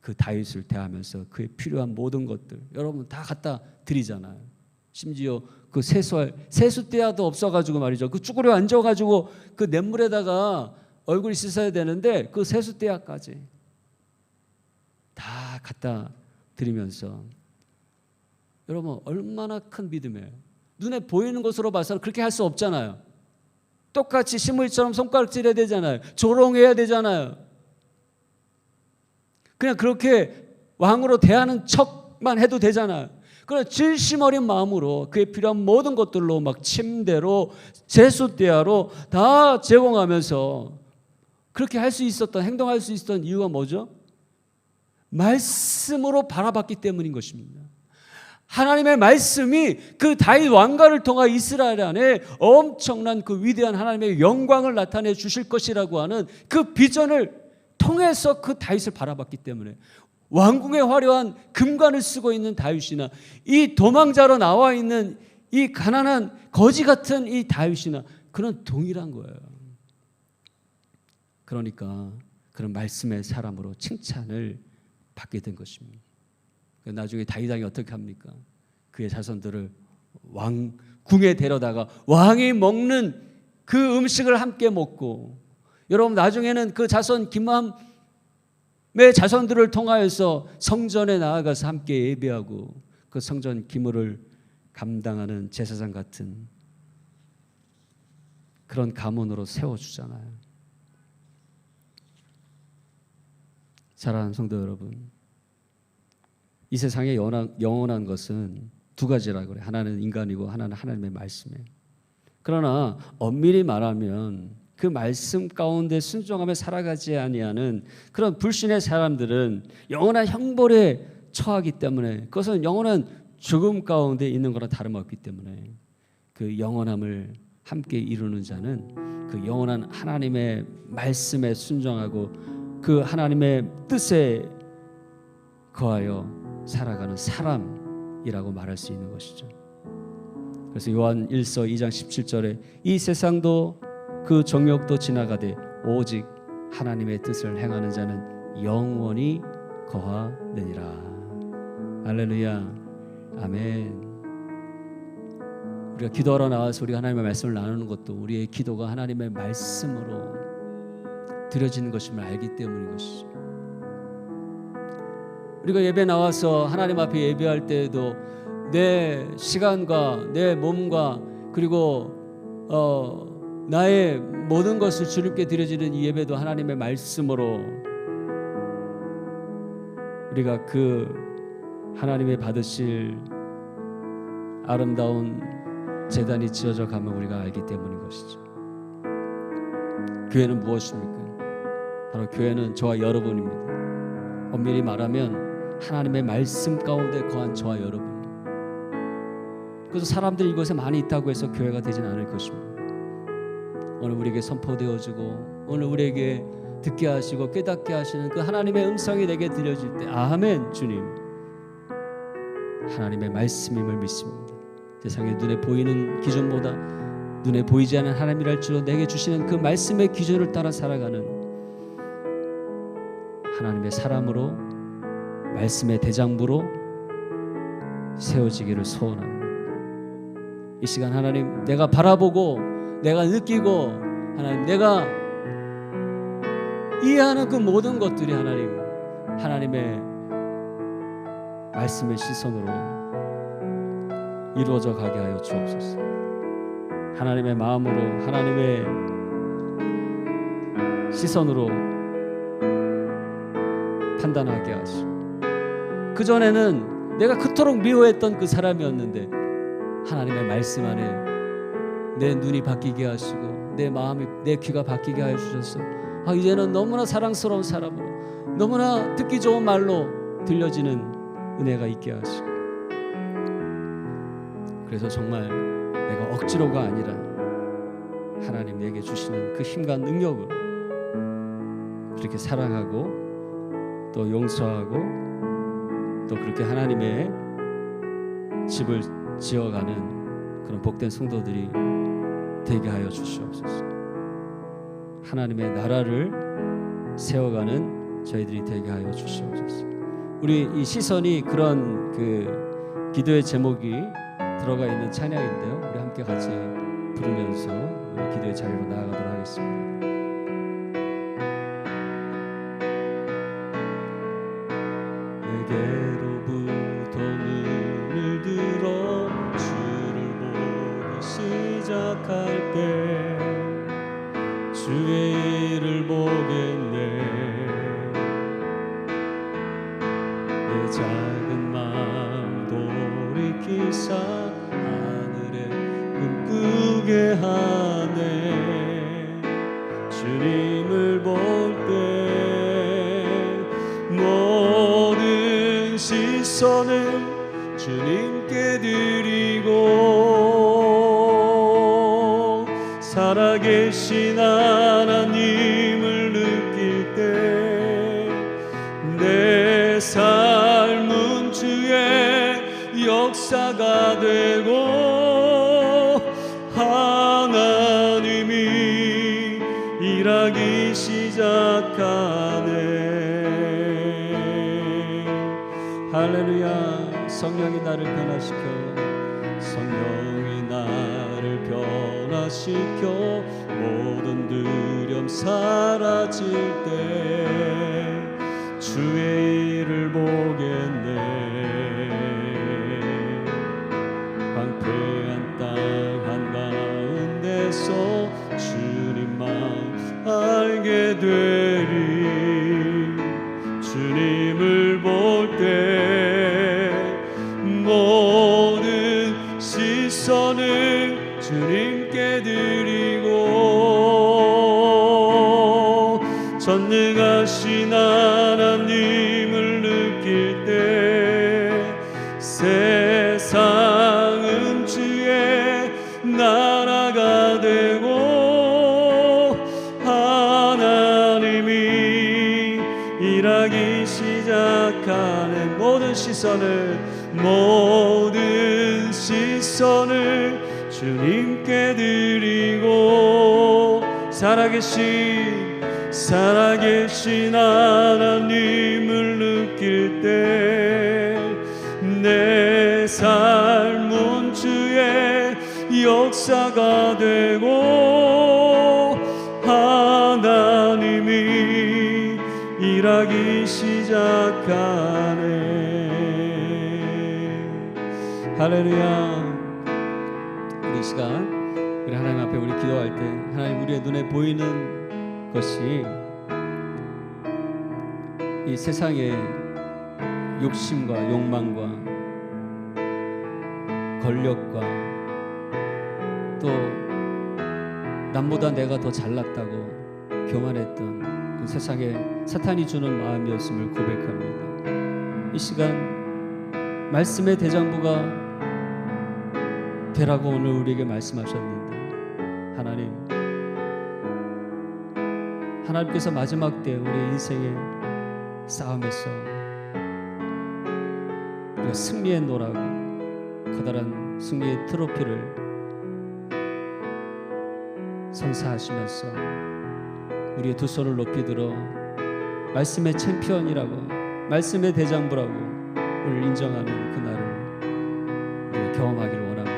그 다윗을 대하면서 그에 필요한 모든 것들 여러분 다 갖다 드리잖아요. 심지어 그 세숫대야도 없어가지고 말이죠. 그 쭈그려 앉아가지고 그 냇물에다가 얼굴이 씻어야 되는데 그 세숫대야까지 다 갖다 드리면서 여러분 얼마나 큰 믿음이에요. 눈에 보이는 것으로 봐서는 그렇게 할 수 없잖아요. 똑같이 시므이처럼 손가락질해야 되잖아요. 조롱해야 되잖아요. 그냥 그렇게 왕으로 대하는 척만 해도 되잖아요. 그러나 진심 어린 마음으로 그에 필요한 모든 것들로 막 침대로 세숫대야로 다 제공하면서 그렇게 할 수 있었던 행동할 수 있었던 이유가 뭐죠? 말씀으로 바라봤기 때문인 것입니다. 하나님의 말씀이 그 다윗 왕가를 통하 이스라엘 안에 엄청난 그 위대한 하나님의 영광을 나타내 주실 것이라고 하는 그 비전을 통해서 그 다윗을 바라봤기 때문에 왕궁에 화려한 금관을 쓰고 있는 다윗이나 이 도망자로 나와 있는 이 가난한 거지 같은 이 다윗이나 그런 동일한 거예요. 그러니까 그런 말씀의 사람으로 칭찬을 받게 된 것입니다. 나중에 다윗 왕이 어떻게 합니까? 그의 자손들을 왕궁에 데려다가 왕이 먹는 그 음식을 함께 먹고 여러분 나중에는 그 자손 김함의 자손들을 통하여서 성전에 나아가서 함께 예배하고 그 성전 기물을 감당하는 제사장 같은 그런 가문으로 세워주잖아요. 사랑하는 성도 여러분, 이 세상에 영원한 것은 두 가지라고 그래요. 하나는 인간이고 하나는 하나님의 말씀이에요. 그러나 엄밀히 말하면 그 말씀 가운데 순종하며 살아가지 아니하는 그런 불신의 사람들은 영원한 형벌에 처하기 때문에 그것은 영원한 죽음 가운데 있는 거나 다름없기 때문에 그 영원함을 함께 이루는 자는 그 영원한 하나님의 말씀에 순종하고 그 하나님의 뜻에 거하여 살아가는 사람이라고 말할 수 있는 것이죠. 그래서 요한 1서 2장 17절에 이 세상도 그 정욕도 지나가되 오직 하나님의 뜻을 행하는 자는 영원히 거하느니라. 할렐루야. 아멘. 우리가 기도하러 나와서 우리가 하나님의 말씀을 나누는 것도 우리의 기도가 하나님의 말씀으로 드려지는 것임을 알기 때문인 것이죠. 우리가 예배 나와서 하나님 앞에 예배할 때에도 내 시간과 내 몸과 그리고 나의 모든 것을 주님께 드려지는 이 예배도 하나님의 말씀으로 우리가 그 하나님의 받으실 아름다운 제단이 지어져 가면 우리가 알기 때문인 것이죠. 교회는 무엇입니까? 바로 교회는 저와 여러분입니다. 엄밀히 말하면 하나님의 말씀 가운데 거한 저와 여러분. 그래서 사람들이 이곳에 많이 있다고 해서 교회가 되진 않을 것입니다. 오늘 우리에게 선포되어지고 오늘 우리에게 듣게 하시고 깨닫게 하시는 그 하나님의 음성이 내게 들려질 때 아멘 주님, 하나님의 말씀임을 믿습니다. 세상에 눈에 보이는 기준보다 눈에 보이지 않는 하나님이랄지로 내게 주시는 그 말씀의 기준을 따라 살아가는 하나님의 사람으로, 말씀의 대장부로 세워지기를 소원합니다. 이 시간 하나님, 내가 바라보고 내가 느끼고 하나님 내가 이해하는 그 모든 것들이 하나님, 하나님의 말씀의 시선으로 이루어져 가게 하여 주옵소서. 하나님의 마음으로, 하나님의 시선으로 판단하게 하시고, 그전에는 내가 그토록 미워했던 그 사람이었는데 하나님의 말씀 안에 내 눈이 바뀌게 하시고 내 마음이, 내 귀가 바뀌게 하여 주셔서 이제는 너무나 사랑스러운 사람으로, 너무나 듣기 좋은 말로 들려지는 은혜가 있게 하시고, 그래서 정말 내가 억지로가 아니라 하나님 내게 주시는 그 힘과 능력으로 그렇게 사랑하고 또 용서하고 또 그렇게 하나님의 집을 지어가는 그런 복된 성도들이 되게 하여 주시옵소서. 하나님의 나라를 세워가는 저희들이 되게 하여 주시옵소서. 우리 이 시선이 그런 그 기도의 제목이 들어가 있는 찬양인데요, 우리 함께 같이 부르면서 우리 기도의 자리로 나아가도록 하겠습니다. 내게로부터 눈을 들어 주를 보기 시작할 때 주의 일을 보겠네. 내 작은 마음 돌이키사 하늘에 꿈꾸게 하네. 주님을 볼 때 모든 시선을 주님께 드리고 살아계신 하나님을 느낄 때 내 삶은 주의 역사가 되고 하나님이 일하기 시작하네. 할렐루야. 성령이 나를 변화시켜, 성령이 나를 변화시켜 모든 두려움 사라질 때 주의 일을 보겠네. 황폐한 땅 한가운데서 주님만 알게 되리. 주님을 볼 때 모든 시선을 주님께 드리고 전능하신 하나님을 느낄 때 세상은 주의 나라가 되고 하나님이 일하기 시작하는 모든 시선을 주님께 드리고 살아계신 하나님을 느낄 때 내 삶은 주의 역사가 되고 하나님이 일하기 시작하네. 할렐루야. 우리 시간 우리 하나님 앞에 우리 기도할 때 하나님 우리의 눈에 보이는 것이 이 세상의 욕심과 욕망과 권력과 또 남보다 내가 더 잘났다고 교만했던 그 세상에 사탄이 주는 마음이었음을 고백합니다. 이 시간 말씀의 대장부가 되라고 오늘 우리에게 말씀하셨는데, 하나님께서 마지막 때 우리 인생의 싸움에서 우리가 승리의 노라고 커다란 승리의 트로피를 선사하시면서 우리의 두 손을 높이 들어 말씀의 챔피언이라고, 말씀의 대장부라고 우리를 인정하는 그날을 우리가 경험하기를 원합니다.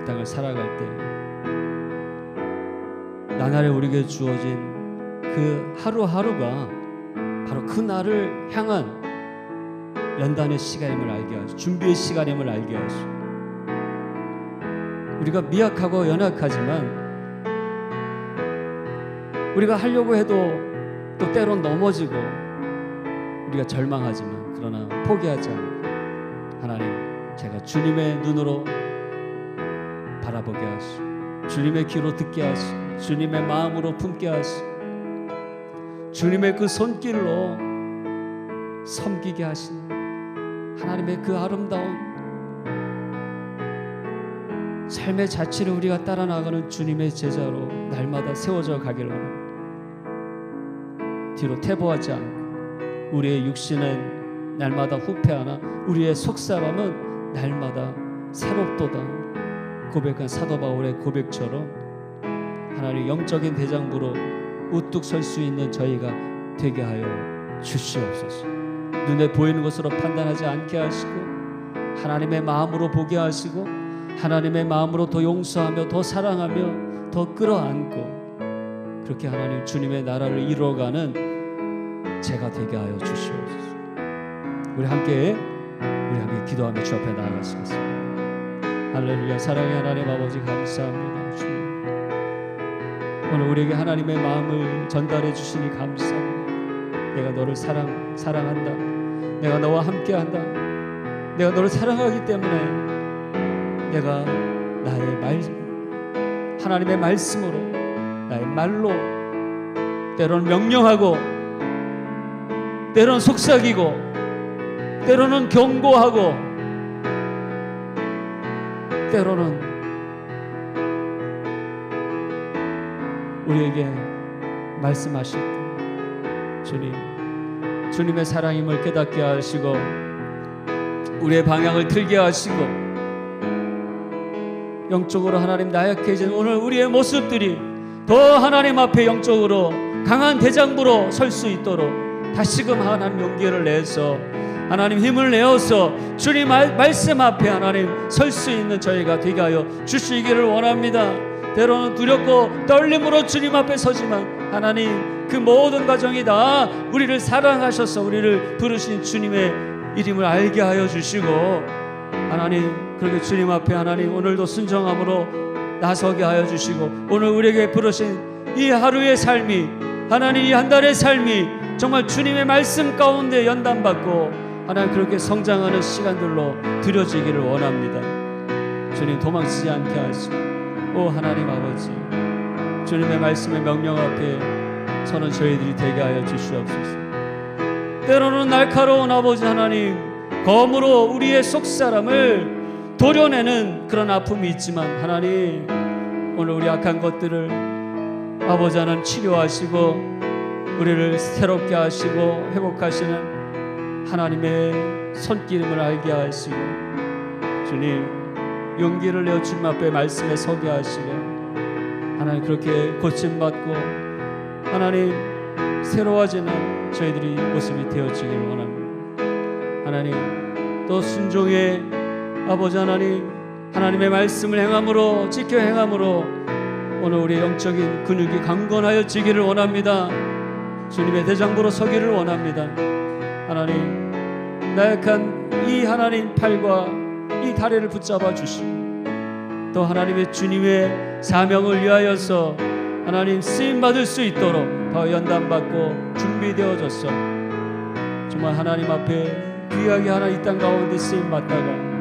이 땅을 살아갈 때 나날에 우리에게 주어진 그 하루하루가 바로 그 날을 향한 연단의 시간임을 알게 하시고, 준비의 시간임을 알게 하시고, 우리가 미약하고 연약하지만 우리가 하려고 해도 또 때론 넘어지고 우리가 절망하지만, 그러나 포기하지 않고 하나님, 제가 주님의 눈으로 바라보게 하시고, 주님의 귀로 듣게 하시고, 주님의 마음으로 품게 하시고, 주님의 그 손길로 섬기게 하시는 하나님의 그 아름다운 삶의 자취를 우리가 따라 나가는 주님의 제자로 날마다 세워져 가기를 원합니다. 뒤로 퇴보하지 않고 우리의 육신은 날마다 후패하나 우리의 속사람은 날마다 새롭도다 고백한 사도 바울의 고백처럼 하나님 영적인 대장부로 우뚝 설 수 있는 저희가 되게 하여 주시옵소서. 눈에 보이는 것으로 판단하지 않게 하시고, 하나님의 마음으로 보게 하시고, 하나님의 마음으로 더 용서하며 더 사랑하며 더 끌어안고, 그렇게 하나님 주님의 나라를 이루어가는 제가 되게 하여 주시옵소서. 우리 함께 기도하며 주 앞에 나아가시겠습니다. 할렐루야. 사랑의 하나님 아버지, 감사합니다. 주님, 오늘 우리에게 하나님의 마음을 전달해 주시니 감사합니다. 내가 너를 사랑한다. 내가 너와 함께한다. 내가 너를 사랑하기 때문에 내가 나의 하나님의 말씀으로, 나의 말로 때로는 명령하고, 때로는 속삭이고, 때로는 경고하고, 때로는 우리에게 말씀하실 때 주님의 사랑임을 깨닫게 하시고, 우리의 방향을 틀게 하시고, 영적으로 하나님 나약해진 오늘 우리의 모습들이 더 하나님 앞에 영적으로 강한 대장부로 설 수 있도록 다시금 하나님 용기를 내서, 하나님 힘을 내어서 주님 말씀 앞에 하나님 설 수 있는 저희가 되게 하여 주시기를 원합니다. 때로는 두렵고 떨림으로 주님 앞에 서지만 하나님, 그 모든 과정이 다 우리를 사랑하셔서 우리를 부르신 주님의 이름을 알게 하여 주시고, 하나님 그렇게 주님 앞에 하나님 오늘도 순정함으로 나서게 하여 주시고, 오늘 우리에게 부르신 이 하루의 삶이, 하나님 이 한 달의 삶이 정말 주님의 말씀 가운데 연단받고 하나님 그렇게 성장하는 시간들로 드려지기를 원합니다. 주님, 도망치지 않게 하시고, 오 하나님 아버지, 주님의 말씀의 명령 앞에 서는 저희들이 되게 하여 주시옵소서. 때로는 날카로운 아버지 하나님, 검으로 우리의 속사람을 도려내는 그런 아픔이 있지만 하나님, 오늘 우리 악한 것들을 아버지 하나님 치료하시고 우리를 새롭게 하시고 회복하시는 하나님의 손길임을 알게 하시고, 주님 용기를 내어 주님 앞에 말씀에 서게 하시고, 하나님 그렇게 고침받고 하나님 새로워지는 저희들이 모습이 되어지기를 원합니다. 하나님 또 순종의 아버지 하나님, 하나님의 말씀을 행함으로, 지켜 행함으로 오늘 우리의 영적인 근육이 강건하여지기를 원합니다. 주님의 대장부로 서기를 원합니다. 하나님 나약한 이 하나님 팔과 이 다리를 붙잡아 주시고, 또 하나님의 주님의 사명을 위하여서 하나님 쓰임받을 수 있도록 더 연단받고 준비되어졌어. 정말 하나님 앞에 귀하게 하나 이 땅 가운데 쓰임받다가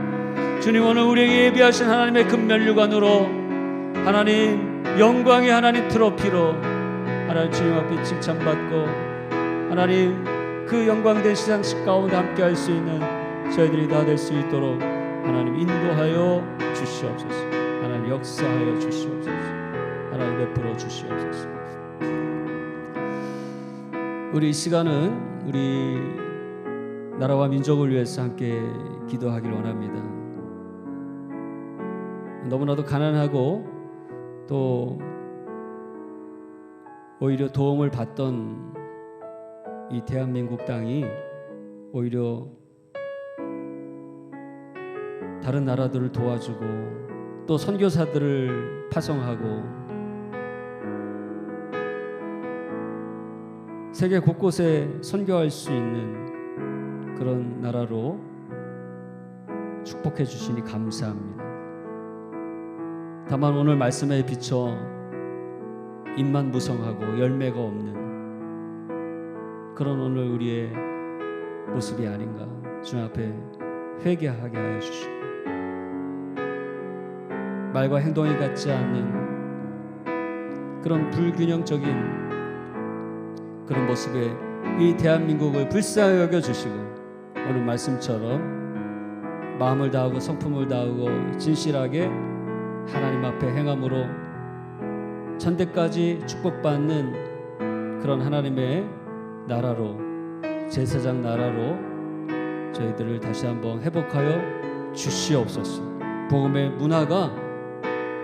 주님 오늘 우리에게 예비하신 하나님의 금면류관으로 하나님 영광의 하나님 트로피로 하나님 주님 앞에 칭찬받고 하나님 그 영광된 시상식 가운데 함께할 수 있는 저희들이 다 될 수 있도록 하나님 인도하여 주시옵소서. 하나님 역사하여 주시옵소서. 하나님 베풀어 주시옵소서. 우리 이 시간은 우리 나라와 민족을 위해서 함께 기도하길 원합니다. 너무나도 가난하고 또 오히려 도움을 받던 이 대한민국 땅이 오히려 다른 나라들을 도와주고 또 선교사들을 파송하고 세계 곳곳에 선교할 수 있는 그런 나라로 축복해 주시니 감사합니다. 다만 오늘 말씀에 비춰 입만 무성하고 열매가 없는 그런 오늘 우리의 모습이 아닌가 주님 앞에 회개하게 하여 주시고 말과 행동이 같지 않는 그런 불균형적인 그런 모습에 이 대한민국을 불쌍히 여겨주시고 오늘 말씀처럼 마음을 다하고 성품을 다하고 진실하게 하나님 앞에 행함으로 천대까지 축복받는 그런 하나님의 나라로 제사장 나라로 저희들을 다시 한번 회복하여 주시옵소서. 복음의 문화가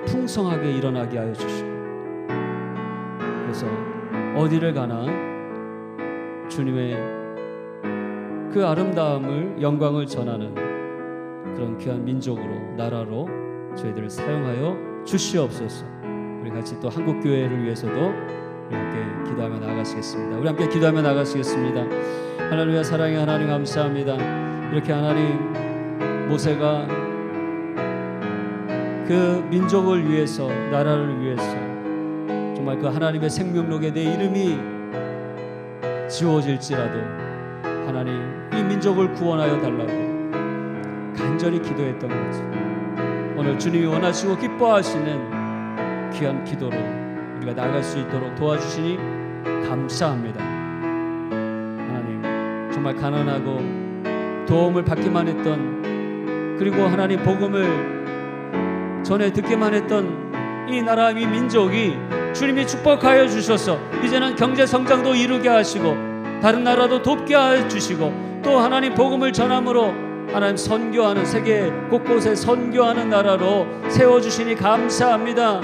풍성하게 일어나게 하여 주시고 그래서 어디를 가나 주님의 그 아름다움을 영광을 전하는 그런 귀한 민족으로 나라로 저희들을 사용하여 주시옵소서. 우리 같이 또 한국교회를 위해서도 우리 함께 기도하며 나아가시겠습니다. 우리 함께 기도하며 나아가시겠습니다. 할렐루야. 사랑의 하나님 감사합니다. 이렇게 하나님 모세가 그 민족을 위해서 나라를 위해서 정말 그 하나님의 생명록에 내 이름이 지워질지라도 하나님 이 민족을 구원하여 달라고 간절히 기도했던 거죠. 오늘 주님이 원하시고 기뻐하시는 귀한 기도로 우리가 나아갈 수 있도록 도와주시니 감사합니다. 하나님 정말 가난하고 도움을 받기만 했던 그리고 하나님 복음을 전에 듣기만 했던 이 나라 이 민족이 주님이 축복하여 주셔서 이제는 경제 성장도 이루게 하시고 다른 나라도 돕게 해 주시고 또 하나님 복음을 전함으로 하나님 선교하는 세계 곳곳에 선교하는 나라로 세워주시니 감사합니다.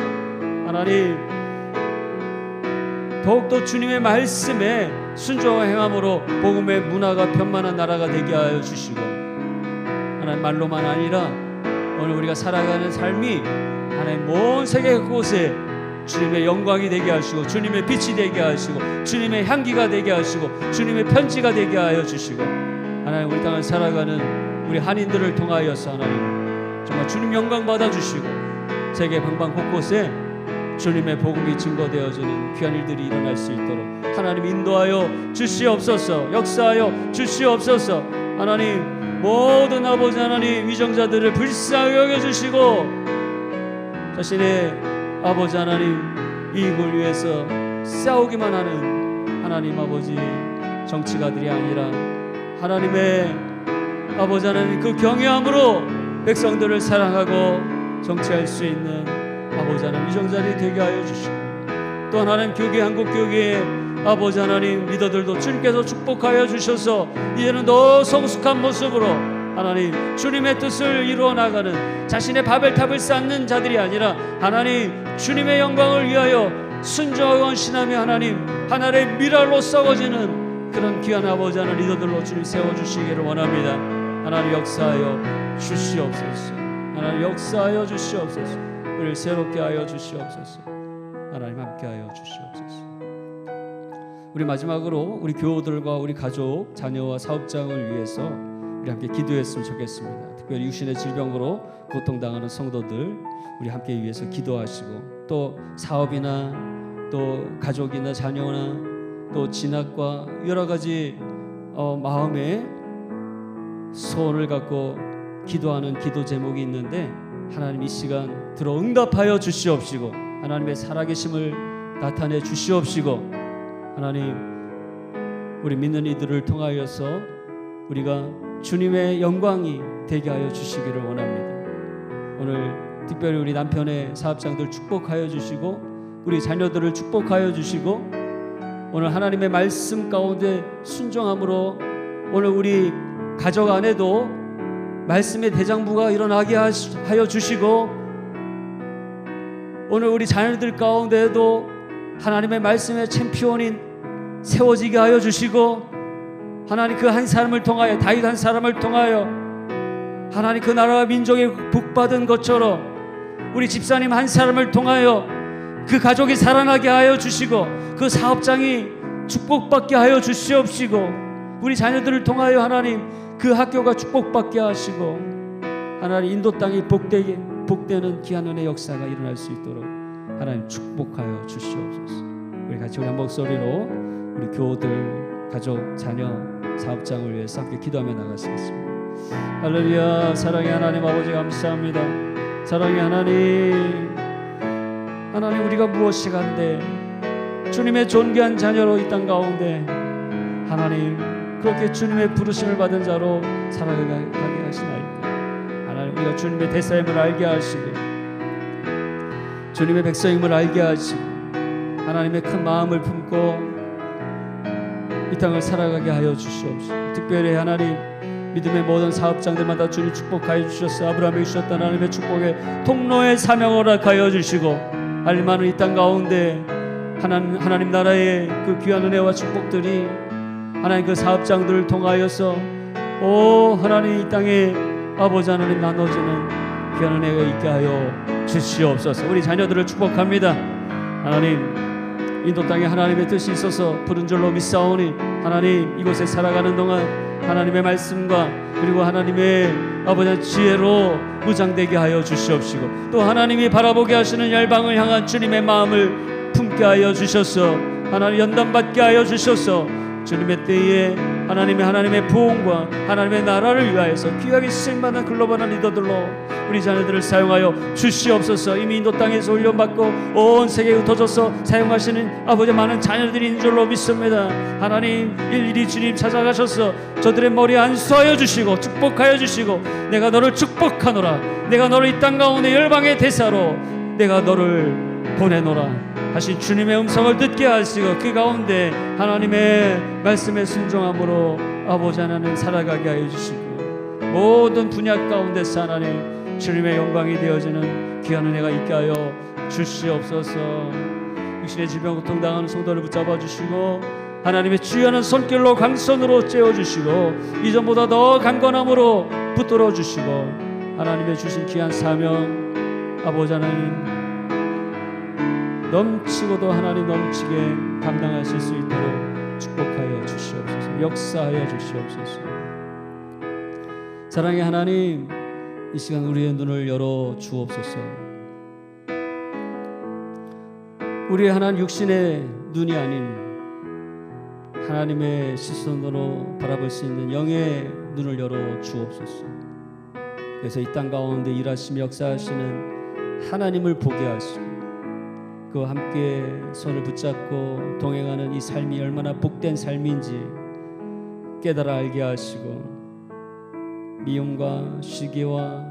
하나님 더욱더 주님의 말씀에 순종하고 행함으로 복음의 문화가 편만한 나라가 되게 하여 주시고 하나님 말로만 아니라 오늘 우리가 살아가는 삶이 하나님 먼 세계 곳에 주님의 영광이 되게 하시고 주님의 빛이 되게 하시고 주님의 향기가 되게 하시고 주님의 편지가 되게 하여 주시고 하나님 우리 땅을 살아가는 우리 한인들을 통하여서 하나님 정말 주님 영광 받아주시고 세계 방방 곳곳에 주님의 복음이 증거되어지는 귀한 일들이 일어날 수 있도록 하나님 인도하여 주시옵소서. 역사하여 주시옵소서. 하나님 모든 아버지 하나님 위정자들을 불쌍히 여겨주시고 자신의 아버지 하나님 이익을 위해서 싸우기만 하는 하나님 아버지 정치가들이 아니라 하나님의 아버지 하나님 그 경외함으로 백성들을 사랑하고 정치할 수 있는 아버지 하나님 위정자들이 되게 하여 주시고 또 하나님 교계 한국교계의 아버지 하나님 리더들도 주님께서 축복하여 주셔서 이제는 더 성숙한 모습으로 하나님 주님의 뜻을 이루어 나가는 자신의 바벨탑을 쌓는 자들이 아니라 하나님 주님의 영광을 위하여 순종하고 헌신하며 하나님 하나님의 미랄로 썩어지는 그런 귀한 아버지 하나님 리더들로 주님 세워주시기를 원합니다. 하나님 역사하여 주시옵소서. 하나님 역사하여 주시옵소서. 우리를 새롭게 하여 주시옵소서. 하나님 함께하여 주시옵소서. 우리 마지막으로 우리 교우들과 우리 가족, 자녀와 사업장을 위해서 우리 함께 기도했으면 좋겠습니다. 특별히 육신의 질병으로 고통당하는 성도들 우리 함께 위해서 기도하시고 또 사업이나 또 가족이나 자녀나 또 진학과 여러 가지 마음에 소원을 갖고 기도하는 기도 제목이 있는데 하나님 이 시간 들어 응답하여 주시옵시고 하나님의 살아계심을 나타내 주시옵시고 하나님 우리 믿는 이들을 통하여서 우리가 주님의 영광이 되게 하여 주시기를 원합니다. 오늘 특별히 우리 남편의 사업장들 축복하여 주시고 우리 자녀들을 축복하여 주시고 오늘 하나님의 말씀 가운데 순종함으로 오늘 우리 가족 안에도 말씀의 대장부가 일어나게 하여 주시고 오늘 우리 자녀들 가운데에도 하나님의 말씀의 챔피언인 세워지게 하여 주시고 하나님 그 한 사람을 통하여 다윗 한 사람을 통하여 하나님 그 나라와 민족이 복받은 것처럼 우리 집사님 한 사람을 통하여 그 가족이 살아나게 하여 주시고 그 사업장이 축복받게 하여 주시옵시고 우리 자녀들을 통하여 하나님 그 학교가 축복받게 하시고 하나님 인도 땅이 복되는 귀한 은혜 역사가 일어날 수 있도록 하나님 축복하여 주시옵소서. 우리 같이 우리 한 목소리로 우리 교우들, 가족, 자녀, 사업장을 위해서 함께 기도하며 나가시겠습니다. 할렐루야. 사랑의 하나님 아버지 감사합니다. 사랑의 하나님 우리가 무엇이 간데 주님의 존귀한 자녀로 이 땅 가운데 하나님 그렇게 주님의 부르심을 받은 자로 살아가게 하시나이까. 하나님 우리가 주님의 대사임을 알게 하시고 주님의 백성임을 알게 하시고 하나님의 큰 마음을 품고 이 땅을 살아가게 하여 주시옵소서. 특별히 하나님 믿음의 모든 사업장들마다 주님 축복하여 주셨어. 아브라함에게 주셨던 하나님의 축복의 통로의 사명을 허락하여 주시고 알만한 이 땅 가운데 하나님 나라의 그 귀한 은혜와 축복들이 하나님 그 사업장들을 통하여서 하나님 이 땅에 아버지 하나님 나눠지는 귀한 은혜가 있게 하여 주시옵소서. 우리 자녀들을 축복합니다. 하나님 인도 땅에 하나님의 뜻이 있어서 부른 줄로 믿사오니 하나님 이곳에 살아가는 동안 하나님의 말씀과 그리고 하나님의 아버지의 지혜로 무장되게 하여 주시옵시고 또 하나님이 바라보게 하시는 열방을 향한 주님의 마음을 품게 하여 주셔서 하나님 연단받게 하여 주셔서 주님의 때에 하나님의 부흥과 하나님의 나라를 위하여서 귀하게 쓰임받는 글로벌한 리더들로 우리 자녀들을 사용하여 주시옵소서. 이미 인도 땅에서 훈련받고 온 세계에 흩어져서 사용하시는 아버지 많은 자녀들인 줄로 믿습니다. 하나님 일일이 주님 찾아가셔서 저들의 머리에 안수하여 주시고 축복하여 주시고 내가 너를 축복하노라 내가 너를 이 땅 가운데 열방의 대사로 내가 너를 보내노라 하신 주님의 음성을 듣게 하시고 그 가운데 하나님의 말씀에 순종함으로 아버지 하나님 살아가게 하여 주시고 모든 분야 가운데서 하나님 주님의 영광이 되어지는 귀한 은혜가 있게 하여 주시옵소서. 육신의 질병 고통당하는 성도를 붙잡아 주시고 하나님의 주여는 손길로 강선으로 째어주시고 이전보다 더 강건함으로 붙들어 주시고 하나님의 주신 귀한 사명 아버지 하나님 넘치고도 하나님 넘치게 감당하실 수 있도록 축복하여 주시옵소서. 역사하여 주시옵소서. 사랑의 하나님 이 시간 우리의 눈을 열어 주옵소서. 우리의 하나님 육신의 눈이 아닌 하나님의 시선으로 바라볼 수 있는 영의 눈을 열어 주옵소서. 그래서 이 땅 가운데 일하시며 역사하시는 하나님을 보게 하시고 그와 함께 손을 붙잡고 동행하는 이 삶이 얼마나 복된 삶인지 깨달아 알게 하시고 미움과 시기와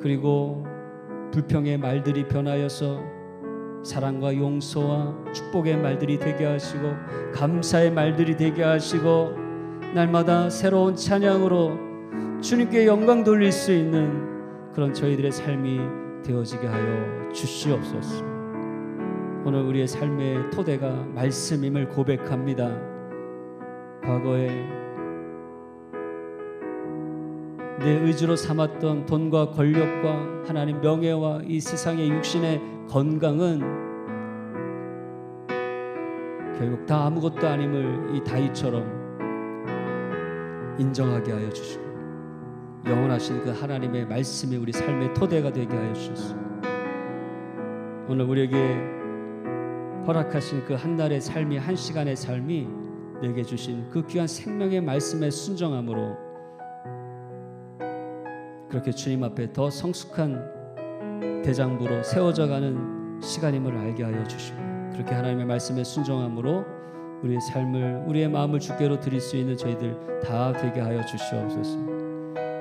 그리고 불평의 말들이 변하여서 사랑과 용서와 축복의 말들이 되게 하시고 감사의 말들이 되게 하시고 날마다 새로운 찬양으로 주님께 영광 돌릴 수 있는 그런 저희들의 삶이 되어지게 하여 주시옵소서. 오늘 우리의 삶의 토대가 말씀임을 고백합니다. 과거에 내 의지로 삼았던 돈과 권력과 하나님 명예와 이 세상의 육신의 건강은 결국 다 아무것도 아님을 이 다윗처럼 인정하게 하여 주시고 영원하신 그 하나님의 말씀이 우리 삶의 토대가 되게 하여 주셨습니다. 오늘 우리에게 허락하신 그 한 날의 삶이 한 시간의 삶이 내게 주신 그 귀한 생명의 말씀에 순종함으로 그렇게 주님 앞에 더 성숙한 대장부로 세워져가는 시간임을 알게 하여 주시고 그렇게 하나님의 말씀에 순종함으로 우리의 삶을 우리의 마음을 주께로 드릴 수 있는 저희들 다 되게 하여 주시옵소서.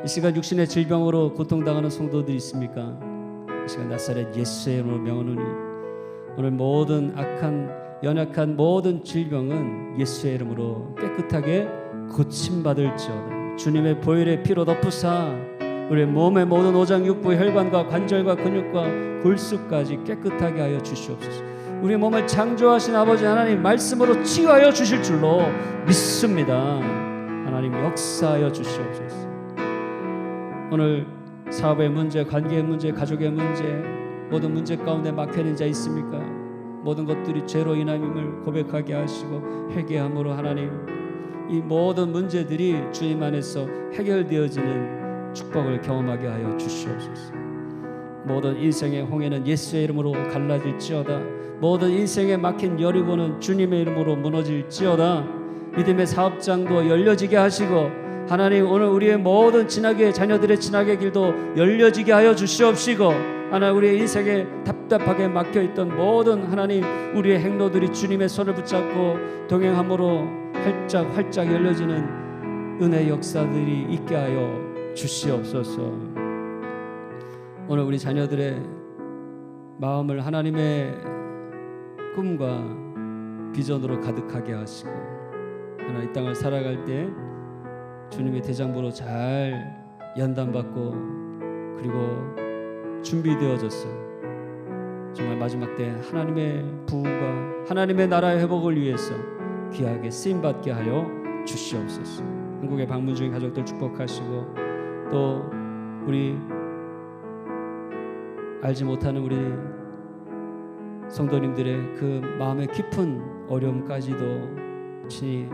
이 시간 육신의 질병으로 고통당하는 성도들이 있습니까? 이 시간 나사렛 예수의 이름으로 명하노니 오늘 모든 연약한 모든 질병은 예수의 이름으로 깨끗하게 고침받을지어다. 주님의 보혈의 피로 덮으사 우리의 몸의 모든 오장 육부 혈관과 관절과 근육과 골수까지 깨끗하게 하여 주시옵소서. 우리 몸을 창조하신 아버지 하나님 말씀으로 치유하여 주실 줄로 믿습니다. 하나님 역사하여 주시옵소서. 오늘 사업의 문제, 관계의 문제, 가족의 문제, 모든 문제 가운데 막혀있는 자 있습니까? 모든 것들이 죄로 인함임을 고백하게 하시고 회개함으로 하나님 이 모든 문제들이 주님 안에서 해결되어지는 축복을 경험하게 하여 주시옵소서. 모든 인생의 홍해는 예수의 이름으로 갈라질지어다. 모든 인생에 막힌 여리고는 주님의 이름으로 무너질지어다. 믿음의 사업장도 열려지게 하시고 하나님 오늘 우리의 모든 자녀들의 진학의 길도 열려지게 하여 주시옵시고 하나님 우리의 인생에 답답하게 막혀있던 모든 하나님 우리의 행로들이 주님의 손을 붙잡고 동행함으로 활짝 열려지는 은혜의 역사들이 있게 하여 주시옵소서. 오늘 우리 자녀들의 마음을 하나님의 꿈과 비전으로 가득하게 하시고 하나님 이 땅을 살아갈 때 주님의 대장부로 잘 연단받고 그리고 준비되어졌어. 정말 마지막 때 하나님의 부흥과 하나님의 나라의 회복을 위해서 귀하게 쓰임받게 하여 주시옵소서. 한국에 방문 중인 가족들 축복하시고 또 우리 알지 못하는 우리 성도님들의 그 마음의 깊은 어려움까지도 친히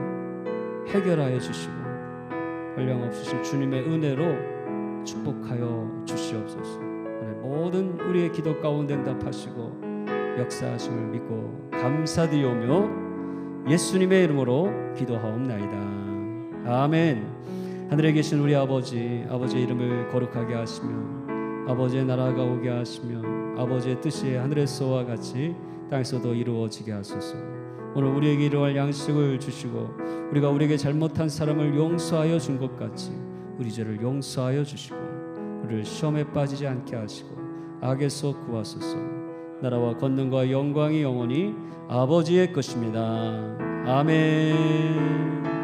해결하여 주시고 한량없으신 주님의 은혜로 축복하여 주시옵소서. 모든 우리의 기도 가운데 응답하시고 역사하심을 믿고 감사드리오며 예수님의 이름으로 기도하옵나이다. 아멘. 하늘에 계신 우리 아버지의 이름을 거룩하게 하시며 아버지의 나라가 오게 하시며 아버지의 뜻이 하늘에서와 같이 땅에서도 이루어지게 하소서. 오늘 우리에게 일용할 양식을 주시고 우리가 우리에게 잘못한 사람을 용서하여 준 것 같이 우리 죄를 용서하여 주시고 우리를 시험에 빠지지 않게 하시고 악에서 구하소서. 나라와 권능과 영광이 영원히 아버지의 것입니다. 아멘.